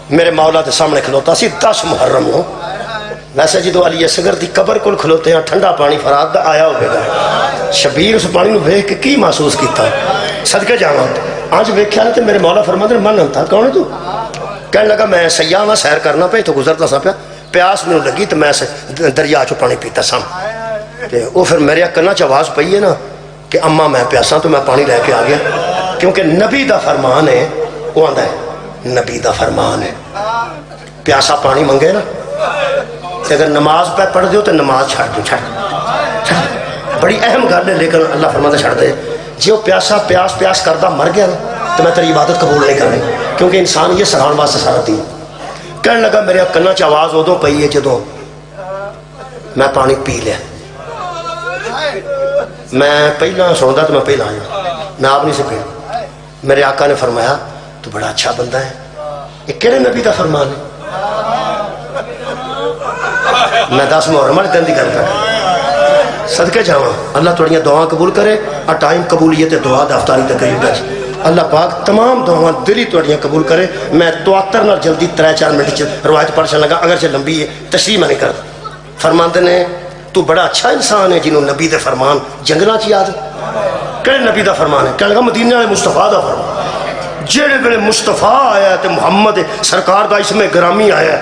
میرے مولا کے سامنے کھلوتا سی 10 محرم نو. ویسے جدو علی اصغر دی قبر کول کھلوتے ہیں ٹھنڈا پانی فرات دا آیا ہوگا. شبیر اس پانی نو ویکھ کے کی محسوس کیتا؟ صدقے جاواں آج ویکھیا نا تے میرے مولا فرماندے من انتا کون ہے تو؟ کہنے لگا میں سیاح ہاں سیر کرنا پہ تو گزرتا سا پیا پیاس میں لگی تو میں دریا چو پانی پیتا سا. وہ پھر میرے کنا چ آواز پئی ہے نا کہ اما میں پیاسا تو میں پانی لے کے آ گیا. کیونکہ نبی دا فرمان ہے وہ آندا ہے نبی دا فرمان ہے پیاسا پانی منگے نا اگر نماز پہ پڑھ دیو تو نماز چھڑ دو. چھڑ بڑی اہم گل ہے لیکن اللہ فرماتا چھڑ دے جی وہ پیاسا پیاس کرتا مر گیا نا تو میں تیری عبادت قبول نہیں کرنی کیونکہ انسان یہ سکھانے واسطے سارا دین. کہنے لگا میرے کنا چ آواز ادو پئی ہے جدو میں پانی پی لیا. میں پہلا سنتا تو میں پہلا آیا میں آپ نہیں سے پینا. میرے آقا نے فرمایا تو بڑا اچھا بندہ ہے یہ کہڑے نبی کا فرمان ہے؟ میں 10 محرم والے دن کی گل کر صدقے جاواں اللہ تھوڑیاں دعا قبول کرے اور ٹائم قبولیت دعا دفتاری تقریب ہے. اللہ پاک تمام دعاواں دلی توڑیاں قبول کرے. میں 73 نال جلدی 3-4 منٹ روایت پڑھنے لگا اگرچہ لمبی ہے تشریح میں نہیں کرتا. فرماندے نے تو بڑا اچھا انسان ہے جنہوں نبی دے فرمان جنگلاں چ یاد کہڑے نبی دا فرمان ہے؟ کہنے لگا مدینے والے مصطفیٰ دا فرمان. جہڑے ویلے مصطفیٰ آیا تے محمد سرکار دا اسم گرامی آیا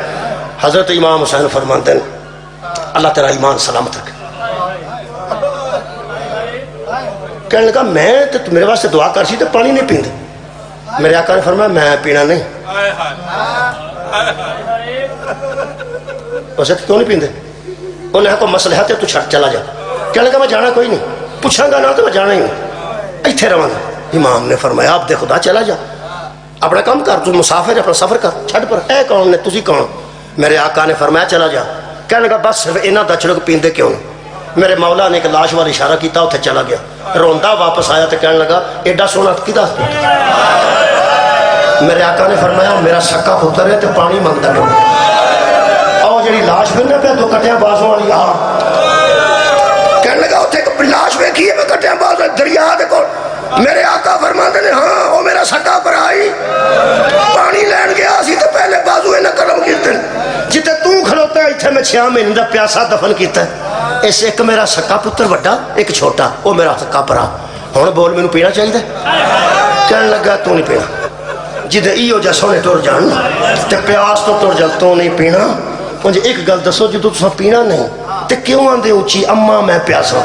حضرت امام حسین فرماندے ہیں اللہ تیرا ایمان سلامت رکھے. کہنے لگا میں تو میرے واسطے دعا کر سی تو پانی نہیں پیندے. میرے آقا نے فرمایا میں پینا نہیں. اسے کیوں نہیں پیندے؟ انہیں کوئی مسئلہ ہے تو چھٹ چلا جا. کہنے لگا میں جانا کوئی نہیں پوچھاں گا نہ تو میں جانا ہی نہیں ایتھے رہاں گا. امام نے فرمایا آپ دے خدا چلا جا اپنا کام کر تو مسافر اپنا سفر کر چھٹ پر اے کون نے تسی کون؟ میرے آقا نے فرمایا چلا جا. کہنے لگا بس صرف انہاں دچڑک پیندے کیوں نہیں؟ میرے مولا نے ایک لاش والا اشارہ کیتا اتنے چلا گیا روندا واپس آیا تو کہنے لگا ایڈا سونا کدا پتر؟ میرے آقا نے فرمایا میرا سکا پتر ہے تو پانی منگتا کیوں؟ اور جڑی لاش پھرنا پیا 2 کٹیاں بازوں والی کہنے لگا اتنے ایک لاش ویکھی ہے میں کٹیاں باز دریا دے کول. میرے آقا فرماتے نے ہاں وہ میرا سکا پر آئی پانی لین گیا سی تو پہلے بازو نہ قدم کیتے جتے تو کھلوتا ہے اتنے میں 6 مہینے دا پیاسا دفن کیتا ہے. اس ایک میرا سکا پتر وڈا ایک چھوٹا وہ میرا سکا پرا ہوں بول مینوں پینا چاہیے؟ کہنے لگا تو نہیں پینا جدے ایو جا سونے ٹر جان تے پیاس تو ٹر جان تو نہیں پینا. مجھے ایک گل دسو جدو تساں پینا نہیں تے کیوں آندے اچھی اما میں پیاسا؟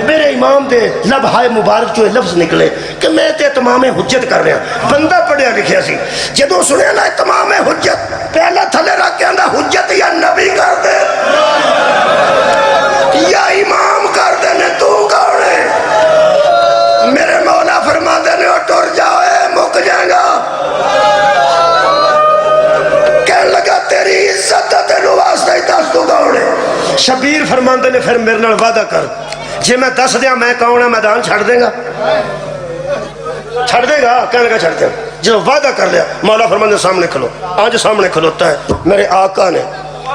میرے امام دے لبہائے مبارک جو لفظ نکلے کہ میں تے تمام حجت کر رہا. بندہ پڑھیا لکھیا سی جدو سنیا نا تمام حجت پہلا تھلے رکھ کے آندا حجت یا نبی کر دے یا امام کر دے نے تو کون ہے؟ میرے مولا فرما دے نے ٹر جاؤ مک جائے گا. کہنے لگا تیری عزت تینوں واسطہ ہی دس تو کون ہے؟ شبیر فرماندے نے پھر میرے نال وعدہ کر جے میں دس دیا میں کون ہے میدان چھڑ دے گا؟ چھڑ دے گا؟ کہنے لگا چھڑ دے گا. جو وعدہ کر لیا مولا فرماندے سامنے کھلو. آج سامنے کھلوتا ہے میرے آقا نے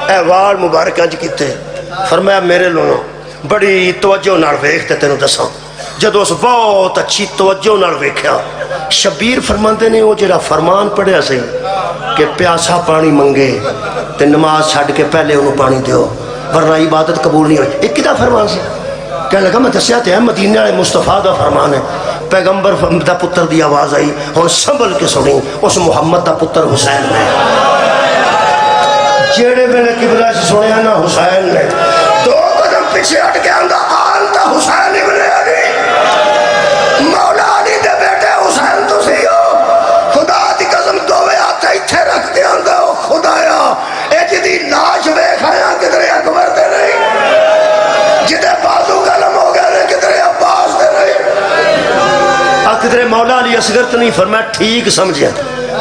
اے وال مبارک انج کیتے فرمایا میرے لونو بڑی توجہ نال ویکھ تے تینوں دساں. جدو اس بہت اچھی توجہ نال ویکھیا شبیر فرماندے نے وہ جڑا فرمان پڑھیا سی کہ پیاسا پانی منگے تے نماز چھڈ کے پہلے انہوں پانی دیو ورنہ عبادت قبول نہیں ہوئی. ایک کدا فرمان سی؟ کہنے لگا میں دسیا تے مدینے والے مصطفیٰ دا فرمان ہے. پیغمبر دا پتر دی آواز آئی ہن سنبھل کے سنی اس محمد دا پتر حسین نے جیڑے میں نے قبلہ سے سنیا نا حسین نے 2 قدم پیچھے ہٹ کے آندا آنتا حسین ابن علی مولا علی دے بیٹے حسین تو سی ہو خدا دی قسم دوویں ہاتھ ایتھے رکھ کے آندا او خدایا اے جدی لاش ویکھ آیا کدھر اکبر دے نہیں جدے بازو قلم ہو گئے نے کدھر عباس دے نہیں کدھر مولا علی اصغر تو نہیں. فرمایا ٹھیک سمجھیا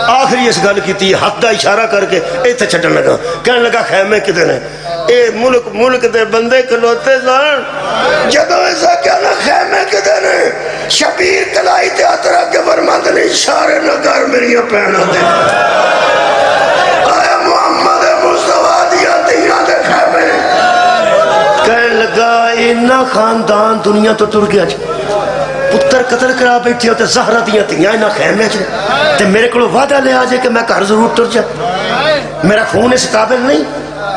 آخری اس گل کی ہاتھ دا اشارہ کر کے ایتھے چھڈن لگا. کہنے لگا خیمے کدھر ہیں؟ اے ملک دے بندے کھلوتے سن جدو ایسا کہنا خیمے کدھر ہیں شبیر کلائی تے ہاتھ رکھ کے فرماندے نے اشارے نہ کر میری پہنا دے آیا محمد مصطفیٰ دیا تیرا دے خیمے. کہنے لگا اینا خاندان دنیا تو ٹر گیا پتر قتل کرا بیٹھے ہوتے زہرہ دیا تیاں اینا خیمے تے میرے کو وعدہ لے آجے کہ میں گھر ضرور ٹر جا. میرا خون اس قابل نہیں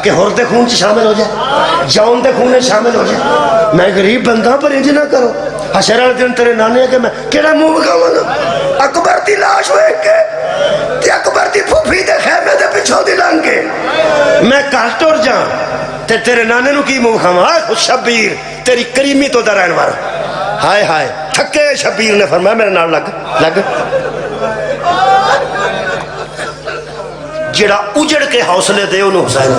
کہ ہور دے خون شامل ہو جائے، جون دے خون شامل ہو جائے. میں غریب بندہ پر انج نہ کرو. حشر والے دن تیرے نانے کہ میں کیڑا منہ بکاواں گا؟ اکبر دی لاش ویکھ کے تے اکبر دی پھوپھی دے خیمے دے پچھوں دی لنگ کے میں گھر ٹر جاں تے تیرے نانے نو کی منہ بکاواں؟ شبیر تیری کریمی تو دا رہن والا. ہائے ہائے تھکے شبیر نے فرمایا میرے نال لگ جڑا اجڑ کے حوصلے دے انہوں حسین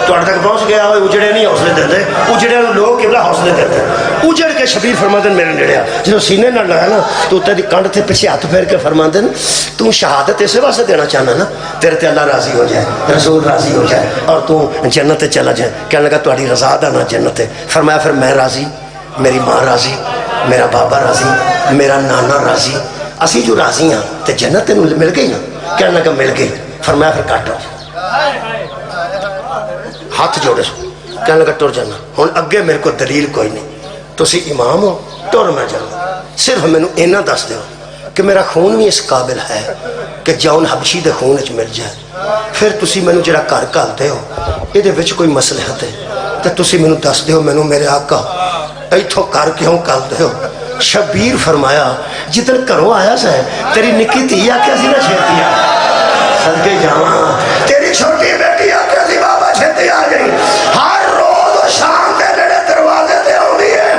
تک پہنچ گیا ہوئے اجڑے نہیں حوصلے دیتے، اجڑے لوگ کبلا حوصلے دیتے. اجڑ کے شبیر فرماندن میرے نیڑے جب سینے نہ لگا نا تو تے دی کنڈ تھے پیچھے ہاتھ پھیر کے فرماندن تو شہادت اسے واسطے دینا چاہنا نا تیرے تے اللہ راضی ہو جائے، رسول راضی ہو جائے اور تو جنت چلا جائے. کہنے لگا تہاڈی رضا دا نا جنت ہے. فرمایا پھر میں راضی، میری ماں راضی، میرا بابا راضی، میرا نانا راضی، اسی جو راضی ہاں تے جنت تینوں مل گئی نا؟ کہنے لگا مل گئی. فرمایا پھر کٹ ہو ہاتھ جوڑے سو. کہنے لگا ٹر جانا. ہوں اگے میرے کو دلیل کوئی نہیں، تسی امام ہو ٹر میں جانا، صرف مینوں اینا دس دیو کہ میرا خون بھی اس قابل ہے کہ جون حبشی دے خون وچ مل جائے. پھر تسی مینوں جڑا گھر گھلدے ہو یہ وچ کوئی مصلحت ہے تے تسی مینوں دس دیو مینوں میرے آقا ایتھوں کر کیوں گھلدے ہو؟ شبیر فرمایا جدن گھروں آیا سا تیری نکی تھی آکھیا سی نا چھیتی آ صدقے جاواں، تیری چھوٹی بیٹی آکھیا سی بابا چھیتی آ گئی. ہر روز و شام دے نیڑے دروازے تے آندی ہے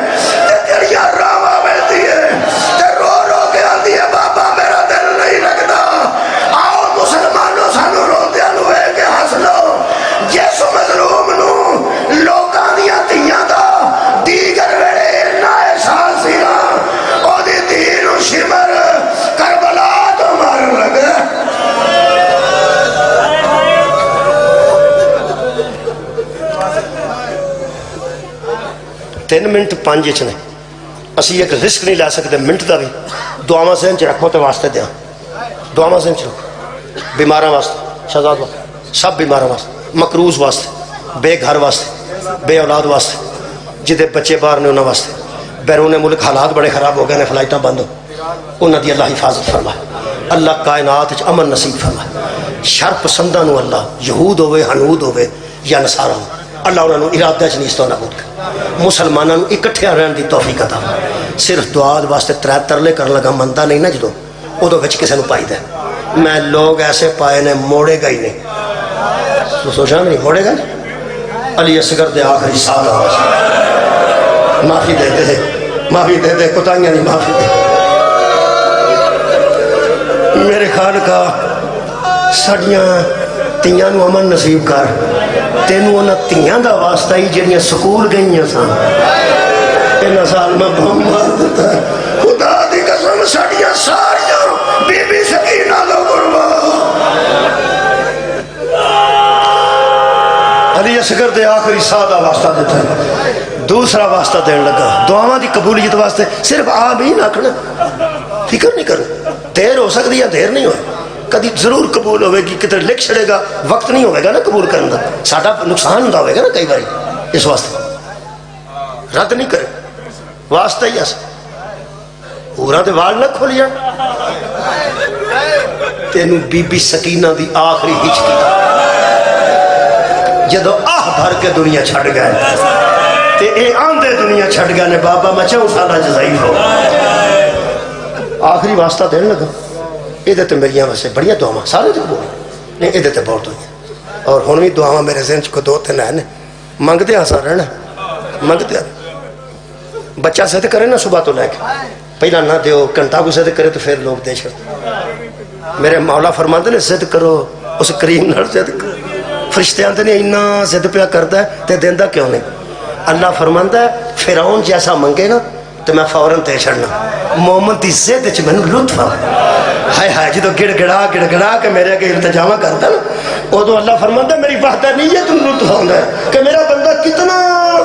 تے تیریاں راواں ملدی ہے تے رو رو کے آندی ہے بابا میرا دل نہیں لگدا. آؤ مسلمانوں سانو روندیاں نو ویکھ کے ہس لو. جس مظلوم نو لوکاں دیاں دھیاں دا دیگر ویلے اتنا احساس سی نا او دی دھی نو شمر کربلا تو مارن لگا. 3 منٹ 5 نے اسی ایک رسک نہیں لے سکتے منٹ کا بھی. دعاواں ذہن چ رکھو تو واسطے دیاں دعاواں ذہن چ رکھو. بیماراں واسطے شہزاد واسطے سب بیماراں واسطے، مقروض واسطے، بے گھر واسطے، بے اولاد واسطے، جدے بچے باہر نے انہوں واسطے، بیرون ملک حالات بڑے خراب ہو گئے نے فلائٹاں بند ہو انہوں دی اللہ حفاظت فرمائے. اللہ کائنات امن نصیب فرمائے. شر پسنداں نو اللہ یہود ہوئے ہنود ہوئے یا نصارہ ہو اللہ انہوں نے ارادہ چ نیستوں نابود کر. مسلمانوں اکٹھے رہن دی توفیق عطا. صرف دعا واسطے ترے ترلے کرن لگا منتا نہیں نا جدو ادو وچ کسے نو پائی دے. میں لوگ ایسے پائے نے موڑے گا ہی نہیں. تو سوچا نہیں موڑے گا علی اصغر دے آخری سال معافی دے دے معافی دے دے کوتاہیاں نہیں معافی دے. میرے خالقاہ ساڈیاں تیاں نو امن نصیب کر. تینوں انہاں تیاں دا واسطہ ہی جڑیاں سکول گئیاں سن انہاں سال میں بم مار دیتا. خدا دی قسم ساڈیاں ساریاں بی بی سکینہ دا قربان علی اصغر دے آخری سال دا واسطہ دیتا ہے. دوسرا واسطہ دین لگا دعاواں دی قبولیت واسطے صرف آمین آکھنا. فکر نہیں کرو دیر ہو سکتی ہے دیر نہیں ہوئے کدی ضرور قبول ہوئے گی. کتنے لکھ چھڑے گا وقت نہیں ہوئے گا نا قبول کرنے کا. ساڈا نقصان ہوتا ہوئے گا نا کئی باری. اس واسطے رد نہیں کرے واسطہ ہی ایسا پورا تے وال نہ کھول جان. تینوں بی بی سکینہ دی آخری ہچکی جدو آہ بھر کے دنیا چھڑ گئے تے اے آندے دنیا چھڑ گئے نے بابا میں 4 سالہ ضعیف ہو. آخری واسطہ دین لگا یہ تے میری واسطے بڑی دعاواں سارے تے بول نہیں یہ تے بہت ہوئی. اور ہن بھی دعاواں میرے ذہن چ کو 2-3 ہیں منگتے ہاں رہنا منگتے بچہ صد کرے نا صبح تو لے کے پہلا نہ دیو گھنٹہ کو صد کرے تو پھر لوگ دے چھڑ. میرے مولا فرماتے نے صد کرو اس کریم نال صد کرو. فرشتے آتے نے اتنا صد پیا کرتا ہے تے دیندا کیوں نہیں. اللہ فرماتا ہے فرعون جیسا منگے نا تو میں فوراً دے چھڑنا. محمد دی زد چ مینوں لطف آ ہائے ہائے جدو گڑ گڑا کے میرے اگے التجاوا کرتا نا ادو اللہ فرماتا ہے میری وحدانیت نوں لطف آندا ہے کہ میرا بندہ کتنا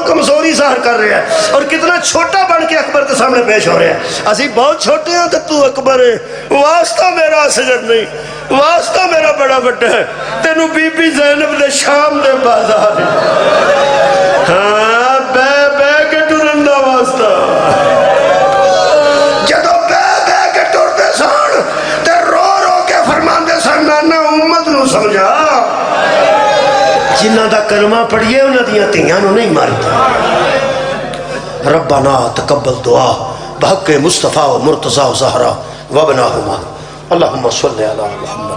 کمزوری ظاہر کر رہا ہے اور کتنا چھوٹا بن کے اکبر کے سامنے پیش ہو رہا ہے. اسی بہت چھوٹے ہیں تو اکبر ہے. واسطہ میرا سجد نہیں واسطہ میرا بڑا بڑا ہے. تینوں بی بی زینب دے شام دے بازار ہاں بے بے کے ٹرن دا واسطہ جدو بے بے کے ٹرتے سن تے رو رو کے فرماندے سن نانا امت نو سمجھ جنہاں دا کلمہ پڑھیے انہاں دیاں تیاں نو نہیں مارتا ربنا تقبل دعا بحق مصطفیٰ و مرتضی و زہرا وابناہما اللہم صلی علی محمد